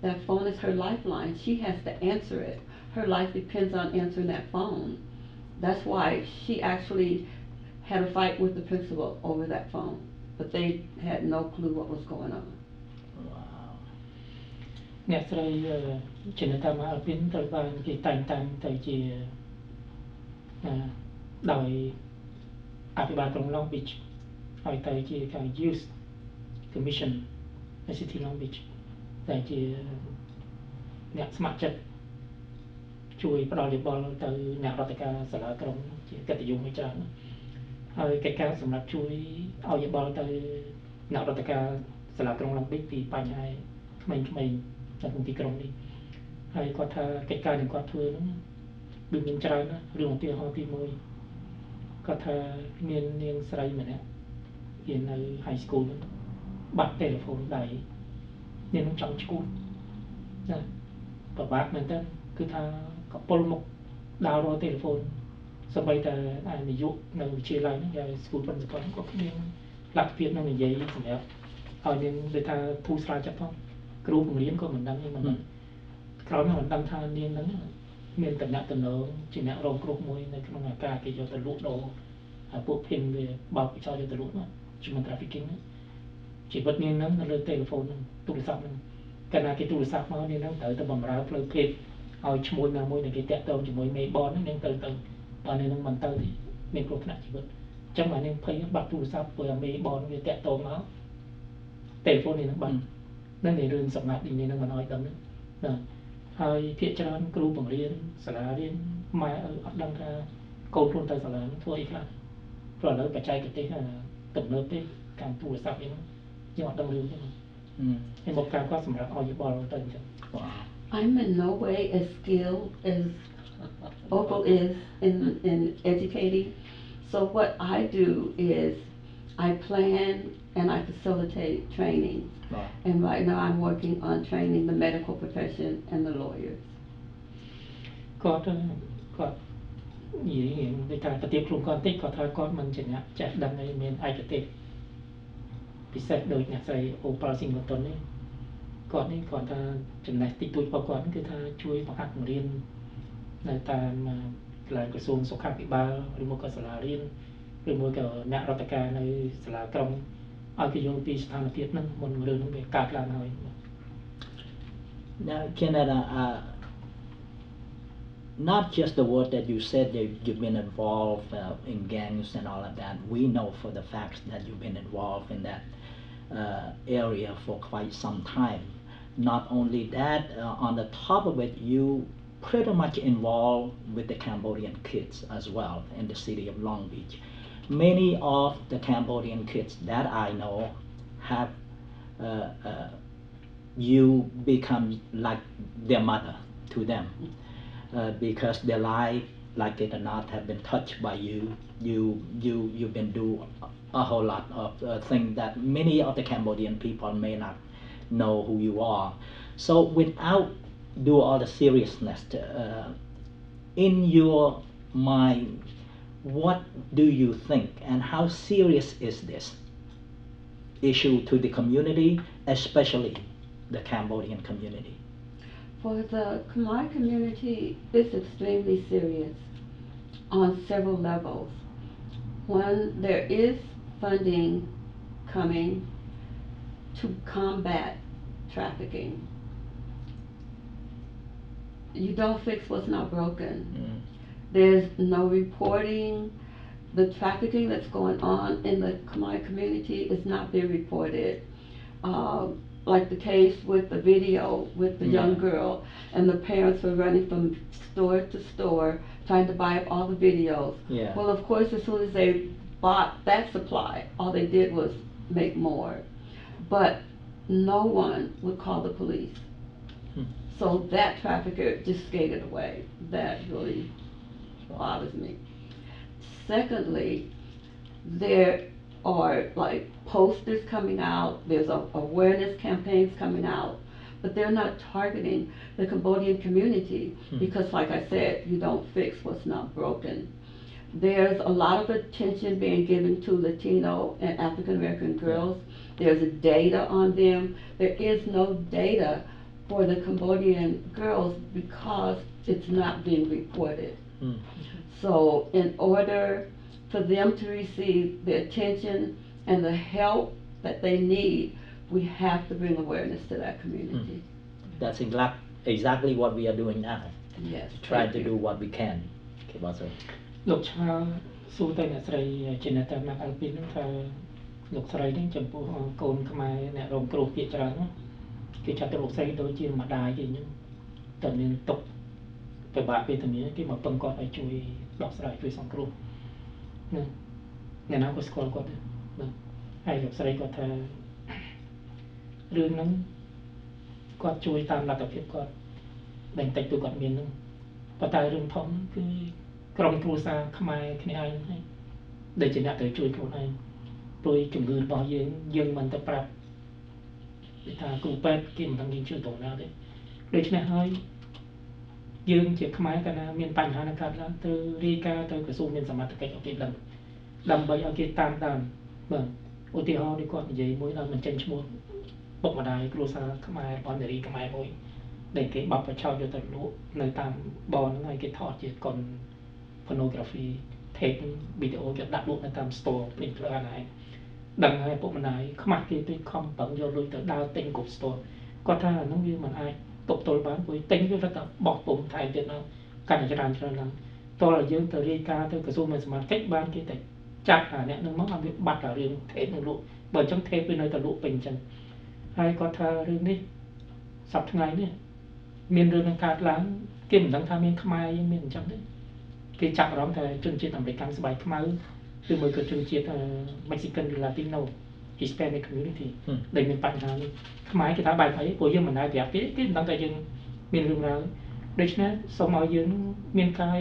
That phone is her lifeline. She has to answer it. Her life depends on answering that phone. That's why she actually had a fight with the principal over that phone. But they had no clue what was going on. Wow. អ្នកស្រីជាអ្នកតាមអភិនត្រូវបានគេតែងតាំងទៅជាដោយអភិបាលក្រុង Long Beach ហើយទៅជាខាង Youth Commission នៅ City Long Beach តែជាអ្នកស្ម័គ្រចិត្តជួយផ្ដល់យោបល់ទៅអ្នករដ្ឋការសាលាក្រុងជាកិត្តិយសមួយច្រើនហើយកិច្ចការសម្រាប់ជួយឲ្យយោបល់ទៅអ្នករដ្ឋការសាលាក្រុង Long Beach ពីបញ្ហាក្មេងៗនៅក្នុងទីក្រុងនេះហើយគាត់ថាកិច្ចការដែលគាត់ធ្វើហ្នឹងគឺមានច្រើនណាស់រឿងឧទាហរណ៍ទី1គាត់ថាមាននាងស្រីម្នាក់រៀននៅ high school ហ្នឹងបាត់ telephone ដៃនាងចង់ឈួតណាពិបាកមែនតើគឺថាកពុលមុខដើររក telephone សម្បីតែនាយកនៅវិទ្យាល័យហ្នឹងហើយ school principal ក៏គ្មានលទ្ធភាពនឹងនិយាយសម្រាប់ឲ្យនាងដូចថាធូរស្រាលចិត្តផងគ្រូបង្រៀនក៏មិនដឹងមិនដឹងក្រោយមកមិនដឹងថានាងហ្នឹងមានតំណែងជាអ្នករងគ្រោះមួយនៅក្នុងអាការគេយកទៅលក់ដូរពួកភិនវាបោកចោលយកទៅលក់នោះជាមួយ trafficking ហ្នឹងជីវិតនាងហ្នឹងនៅលើ telephone ហ្នឹងទូរស័ព្ទហ្នឹងកាលណាគេទូរស័ព្ទមកនាងហ្នឹងត្រូវទៅបម្រើផ្លូវភេទឲ្យឈ្មោះណាមួយដែលគេតាក់ទងជាមួយមេបនហ្នឹងនាងទៅបើនាងហ្នឹងមិនទៅទេមានគ្រោះថ្នាក់ជីវិតអញ្ចឹងបើនាងភ័យបាត់ទូរស័ព្ទព្រោះមេបនវាតាក់ទងមក telephone នាងហ្នឹងបាត់นั่นในเรื่องสำนักดินนี่นั่งมันน้อยตรงนั้นนะហើយភាគច្រើនគ្រូបង្រៀនសាលារៀនម៉ែអត់ដឹងថាកូនខ្លួនទៅសាលាធ្វើអីខ្លះព្រោះឥឡូវបច្ចេកទេសទំនើបទេការទូរស័ព្ទអីហ្នឹងយើងអត់ដឹងរឿងទេហើយមកការគាត់សម្រាប់ឲ្យយោបល់ទៅអញ្ចឹង I'm in no way as skilled as Opal is in educating. So what I do is I plan and I facilitate training. And right now I'm working on training the medical profession and the lawyers. គាត់និយាយដូចថាប្រទៀតខ្លួនគាត់តិចគាត់ថាគាត់មិនជាអ្នកចេះដឹងឲ្យមានឯកទេសពិសេសដូចអ្នកស្រីអូប៉ាល់ស៊ីងវ៉ាតុននេះគាត់ថាចំណេះតិចតួចរបស់គាត់គឺថាជួយបង្ហាត់បង្រៀននៅតាមកន្លែងក្រសួងសុខាភិបាលឬមកក៏សាលារៀនឬមួយក៏អ្នករដ្ឋការនៅសាលាក្រុងឲ្យគេយល់ពីស្ថានភាពហ្នឹងមុនរឿងហ្នឹងវាកើតឡើងហើយ Now, Canada, not just the word that you said that you've been involved in gangs and all of that. We know for the fact that you've been involved in that area for quite some time. Not only that, on the top of it, you pretty much involved with the Cambodian kids as well in the city of Long Beach. Many of the Cambodian kids that I know have you become like their mother to them because their life, like it or not, have been touched by you. You've been doing a whole lot of things that many of the Cambodian people may not know who you are. So without do all the seriousness, in your mind, what do you think and how serious is this issue to the community, especially the Cambodian community? For the Khmer community, it's extremely serious on several levels. One, there is funding coming to combat trafficking. You don't fix what's not broken. There's no reporting. The trafficking that's going on in the Khmer community is not being reported. Like the case with the video with the young girl, and the parents were running from store to store trying to buy up all the videos. Well, of course, as soon as they bought that supply, all they did was make more. But no one would call the police. So that trafficker just skated away. That really bothers me. Secondly, there are like posters coming out, there's awareness campaigns coming out, but they're not targeting the Cambodian community because, like I said, you don't fix what's not broken. There's a lot of attention being given to Latino and African American girls. There's data on them. There is no data for the Cambodian girls because it's not being reported. So in order for them to receive the attention and the help that they need, we have to bring awareness to that community. That's exactly what we are doing now. Yes. Try to do what we can. Okay, what's it? លោកឆាសួរទៅអ្នកស្រីជាអ្នកតាមណាក់អាល់ពីនថាលោកស្រីនេះចំពោះកូនខ្មែរអ្នករងគ្រោះភាគច្រើនគេចាត់លោកស្រីដូចជាម្ដាយគេអញ្ចឹងតែមានទុកពិបាកវេទនាគេមកពឹងគាត់ឲ្យជួយដោះស្រាយជួយសង្គ្រោះណាអ្នកណាក៏ស្គាល់គាត់ដែរបាទហើយលោកស្រីគាត់ថារឿងហ្នឹងគាត់ជួយតាមលទ្ធភាពគាត់ដែលតិចតួគាត់មានហ្នឹងប៉ុន្តែរឿងធំគឺក្រុមគ្រួសារខ្មែរគ្នាឯងហ្នឹងដែលជាអ្នកត្រូវជួយខ្លួនឯងព្រោះជំងឺរបស់យើងមិនទៅប្រាប់គេថាគ្រូពេទ្យគេមិនដឹងយើងជួយទៅណាទេដូច្នេះហើយយើងជាខ្មែរកាលណាមានបញ្ហានឹងកើតឡើងទៅរាយការណ៍ទៅក្រសួងមានសមត្ថកិច្ចឲ្យគេដឹងដើម្បីឲ្យគេតាមដានបាទឧទាហរណ៍នេះគាត់និយាយមួយដល់មិនចេញឈ្មោះបុកម្ដាយគ្រួសារខ្មែររបស់នារីខ្មែរមួយដែលគេបបប្រឆោតយកទៅលក់នៅតាមបនហ្នឹងហើយគេថតជាកុន pornography tape វីដេអូគេដាក់លក់នៅតាម store ពេញផ្លូវណាឯងដឹងហើយពុកម្ដាយខ្មាស់គេពេកខំប្រឹងយកលុយទៅដើរទិញគ្រប់ store គាត់ថាអាហ្នឹងវាមិនអាចទប់ទល់បានព្រោះទិញវារត់តែបោះពុំថែមទៀតដល់កាន់តែច្រើនឡើងតោះឲ្យយើងទៅរាយការណ៍ទៅក្រសួងមានសមត្ថកិច្ចបានគេតែចាប់អាអ្នកហ្នឹងមកឲ្យវាបាត់អារឿង tape នឹងលក់បើអញ្ចឹង tape វានៅតែលក់ពេញអញ្ចឹងហើយគាត់ថារឿងនេះសប្តាហ៍ថ្ងៃនេះមានរឿងនឹងកើតឡើងគេមិនដឹងថាមានខ្មែរយើងមានអញ្ចឹងទេគេចាប់អារម្មណ៍ថាជនជាតិអាមេរិកស្បែកខ្មៅឬមួយក៏ជនជាតិ Mexican ឬ Latino Hispanic community ដែលមានបញ្ហានេះខ្មែរគេថាបែបអីព្រោះយើងមិនដែលប្រាប់គេមិនដឹងថាយើងមានរឿងរ៉ាវដូច្នេះសូមឲ្យយើងមានកាយ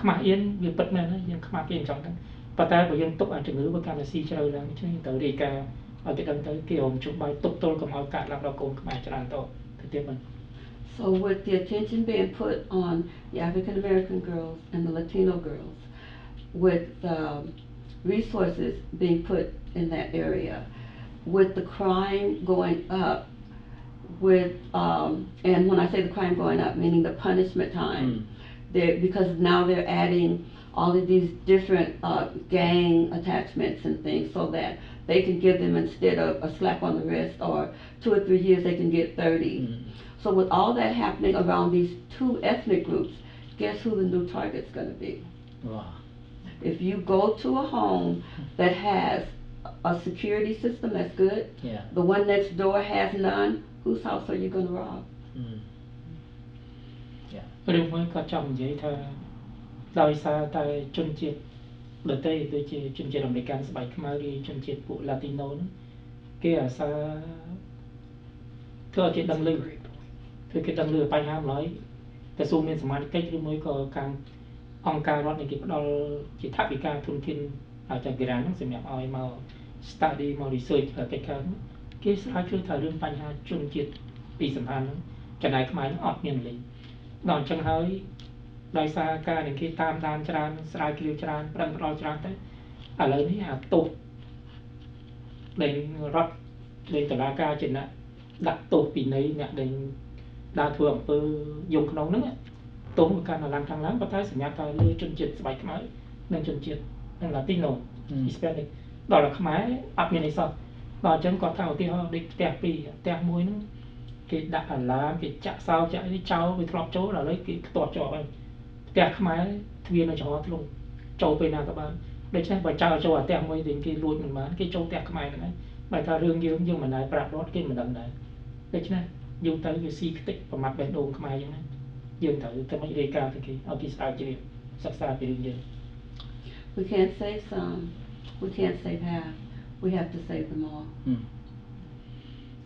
ខ្មាស់អៀនវាពិតមែនហើយយើងខ្មាស់គេអញ្ចឹងទៅប៉ុន្តែបើយើងទុកអាជំងឺវាកាន់តែស៊ីជ្រៅឡើងចឹងទៅរាយការណ៍ឲ្យគេដឹងទៅគេរំជុំបាយទុកទល់កុំឲ្យកើតឡើងដល់កូនខ្មែរច្រើនទៅទៀតមិន So with the attention being put on the African American girls and the Latino girls, with resources being put in that area, with the crime going up, with and when I say the crime going up, meaning the punishment time, because now they're adding all of these different gang attachments and things, so that they can give them, instead of a slap on the wrist or 2 or 3 years, they can get 30. So with all that happening around these two ethnic groups, guess who the new target's going to be? Wow. If you go to a home that has a security system that's good, Yeah. the one next door has none, whose house are you going to rob? Yeah. រឿងមួយក៏ចង់និយាយថាដោយសារតែជនជាតិដទៃដូចជាជនជាតិអាមេរិកស្បែកខ្មៅឬជនជាតិពួក Latino ហ្នឹងគេអាសាធ្វើឲ្យគេដឹងឮធ្វើគេដឹងឮបញ្ហាម្ល៉េះក្រសួងមានសមាជិកឬមួយក៏ខាងអង្គការរដ្ឋនេះគេផ្ដល់ជាថវិកាធនធានអាចតែ grant ហ្នឹងសម្រាប់ឲ្យមក study មក research កិច្ចការហ្នឹងគេស្រាវជ្រាវថារឿងបញ្ហាជនជាតិពីសម្ភារហ្នឹងចំណែកខ្មែរអត់មានលេងដល់អញ្ចឹងហើយដោយសារការនឹងគេតាមដានច្រើនស្រាវជ្រាវច្រើនប្រឹងផ្ដល់ច្រើនទៅឥឡូវនេះអាទោសដែលរដ្ឋលេងតឡាការជាអ្នកដាក់ទោសពីនៃអ្នកដែលដើរធ្វើអំពើយំក្នុងហ្នឹងទោសកាន់តែឡើងខាងឡើងប៉ុន្តែសម្រាប់តែលើជនជាតិស្បែកខ្មៅនិងជនជាតិនិង Latino Hispanic ដល់តែខ្មែរអត់មានអីសោះដល់អញ្ចឹងគាត់ថាឧទាហរណ៍ដូចផ្ទះពីរផ្ទះមួយហ្នឹងគេដាក់អាឡាមគេចាក់សោចាក់នេះចោលវាធ្លាប់ចូលដល់ឥឡូវគេខ្ទាត់ជាប់ហើយផ្ទះខ្មែរទ្វារនៅចរធ្លុងចូលពេលណាក៏បានដូច្នេះបើចោលចូលអាផ្ទះមួយវិញគេលួចមិនបានគេចូលផ្ទះខ្មែរហ្នឹងហើយបើថារឿងយើងមិនដែរប្រាប់រដ្ឋគេមិនដឹងដែរដូច្នេះយូរទៅវាស៊ីខ្ទេចប្រមាថបេះដូងខ្មែរយ៉ាងណាយើងត្រូវតែមិនរាយការណ៍ទៅគេឲ្យគេស្រាវជ្រាវសិក្សាពីរឿងយើង We can't save some, we can't save half, we have to save them all.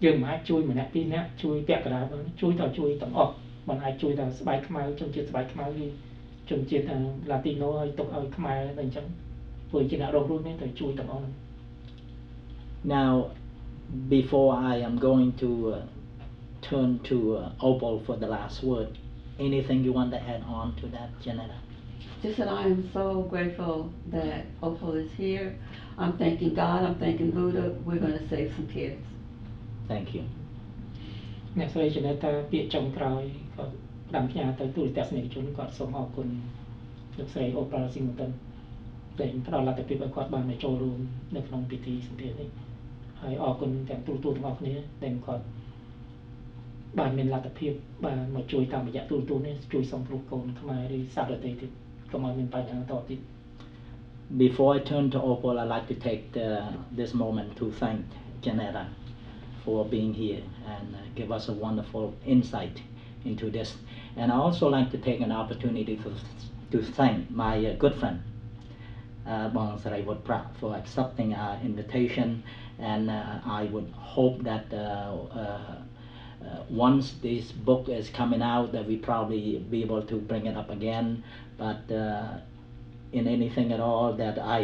យើងមិនអាចជួយម្នាក់ពីរនាក់ជួយពាក់កណ្ដាលបានជួយទាំងអស់មិនអាចជួយតែស្បែកខ្មៅជនជាតិស្បែកខ្មៅឬជនជាតិ Latino ឲ្យទុកឲ្យខ្មែរតែអញ្ចឹងព្រោះជាអ្នករងគ្រោះនេះត្រូវជួយទាំងអស់ Now, before I am going to turn to Opal for the last word, anything you want to add on to that, Janetta? Just that I am so grateful that Opal is here. I'm thanking God, I'm thanking Buddha. We're going to save some kids. Thank you. អ្នកស្រី Janetta ពាក្យចុងក្រោយក៏ផ្ដាំផ្ញើទៅទូរទស្សនិកជនគាត់សូមអរគុណលោកស្រី Opal Singleton ដែលផ្ដល់លទ្ធភាពឲ្យគាត់បានមកចូលរួមនៅក្នុងពិធីសម្ភារនេះហើយអរគុណទាំងទូទាំងអស់គ្នាដែលគាត់បានមានលទ្ធភាពបានមកជួយតាមរយៈទូនេះជួយសង្គ្រោះកូនខ្មែរឬសាសដទៃទៀតកុំឲ្យមានបញ្ហាតទៀត Before I turn to Opal, I'd like to take this moment to thank Janetta for being here and give us a wonderful insight into this. And I also like to take an opportunity to thank my good friend, Bong Sarai Prat, for accepting our invitation. And I would hope that once this book is coming out, that we probably be able to bring it up again. But in anything at all, that I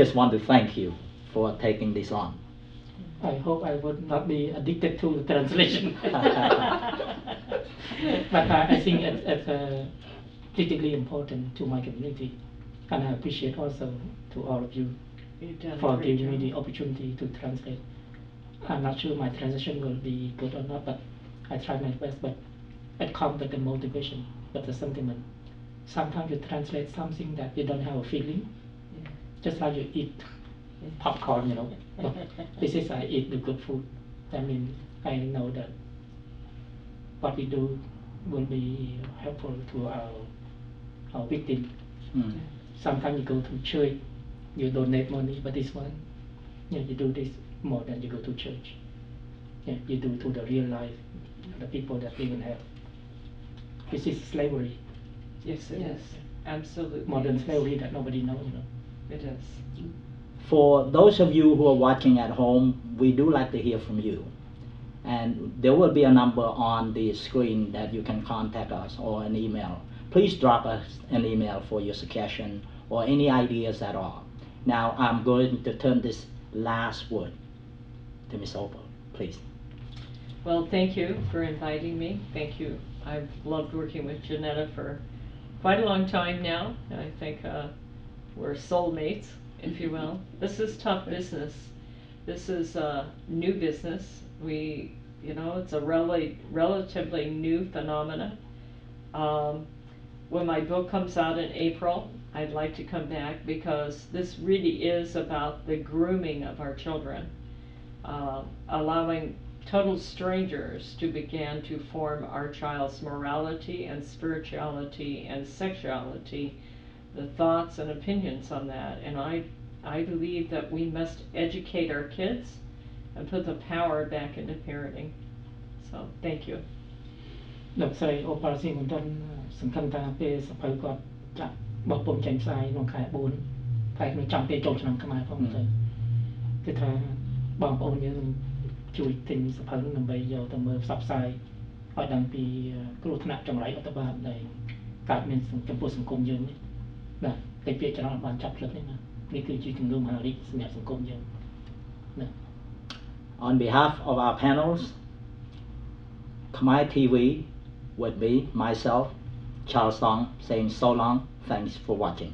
just want to thank you for taking this on. I hope I would not be addicted to the translation. But I think it's critically important to my community. And I appreciate also to all of you for giving me the opportunity to translate. I'm not sure my translation will be good or not, but I try my best. But it comes with the motivation, with the sentiment. Sometimes you translate something that you don't have a feeling, just like you eat popcorn, you know. This is I eat the good food. I mean, I know that what we do will be helpful to our victim. Sometimes you go to church, you donate money, but this one, you do this more than you go to church. You do to the real life, the people that live in hell. This is slavery. Yes, it is. Absolutely. Modern slavery that nobody knows, you know. It is. For those of you who are watching at home, we do like to hear from you. And there will be a number on the screen that you can contact us or an email. Please drop us an email for your suggestion or any ideas at all. Now I'm going to turn this last word to Ms. Opal, please. Well, thank you for inviting me. Thank you. I've loved working with Janetta for quite a long time now. I think we're soulmates, if you will. This is tough business. This is a new business. It's a relatively new phenomena. When my book comes out in April, I'd like to come back because this really is about the grooming of our children, allowing total strangers to begin to form our child's morality and spirituality and sexuality, the thoughts and opinions on that. And I believe that we must educate our kids and put the power back into parenting. So, thank you. លោកស្រីអូប៉ាស៊ីមិនទាន់សង្ឃឹមថាពេលសភៅគាត់ចាក់បោះពុម្ពចេញផ្សាយក្នុងខែ4តែនឹងចាំពេលចូលឆ្នាំខ្មែរផងទៅគឺថាបងប្អូនយើងជួយទិញសភៅនោះដើម្បីយកទៅមើលផ្សព្វផ្សាយឲ្យដឹងពីគ្រោះថ្នាក់ចង្រៃអត្តបាលដែលកើតមានចំពោះសង្គមយើងនេះបាទតែពាក្យច្រើនបានចាប់ផ្លឹកនេះណានេះគឺជាជំនួយមហារីកសម្រាប់សង្គមយើងណា On behalf of our panels, Khmer TV, with me, myself, Charles Song, saying so long. Thanks for watching.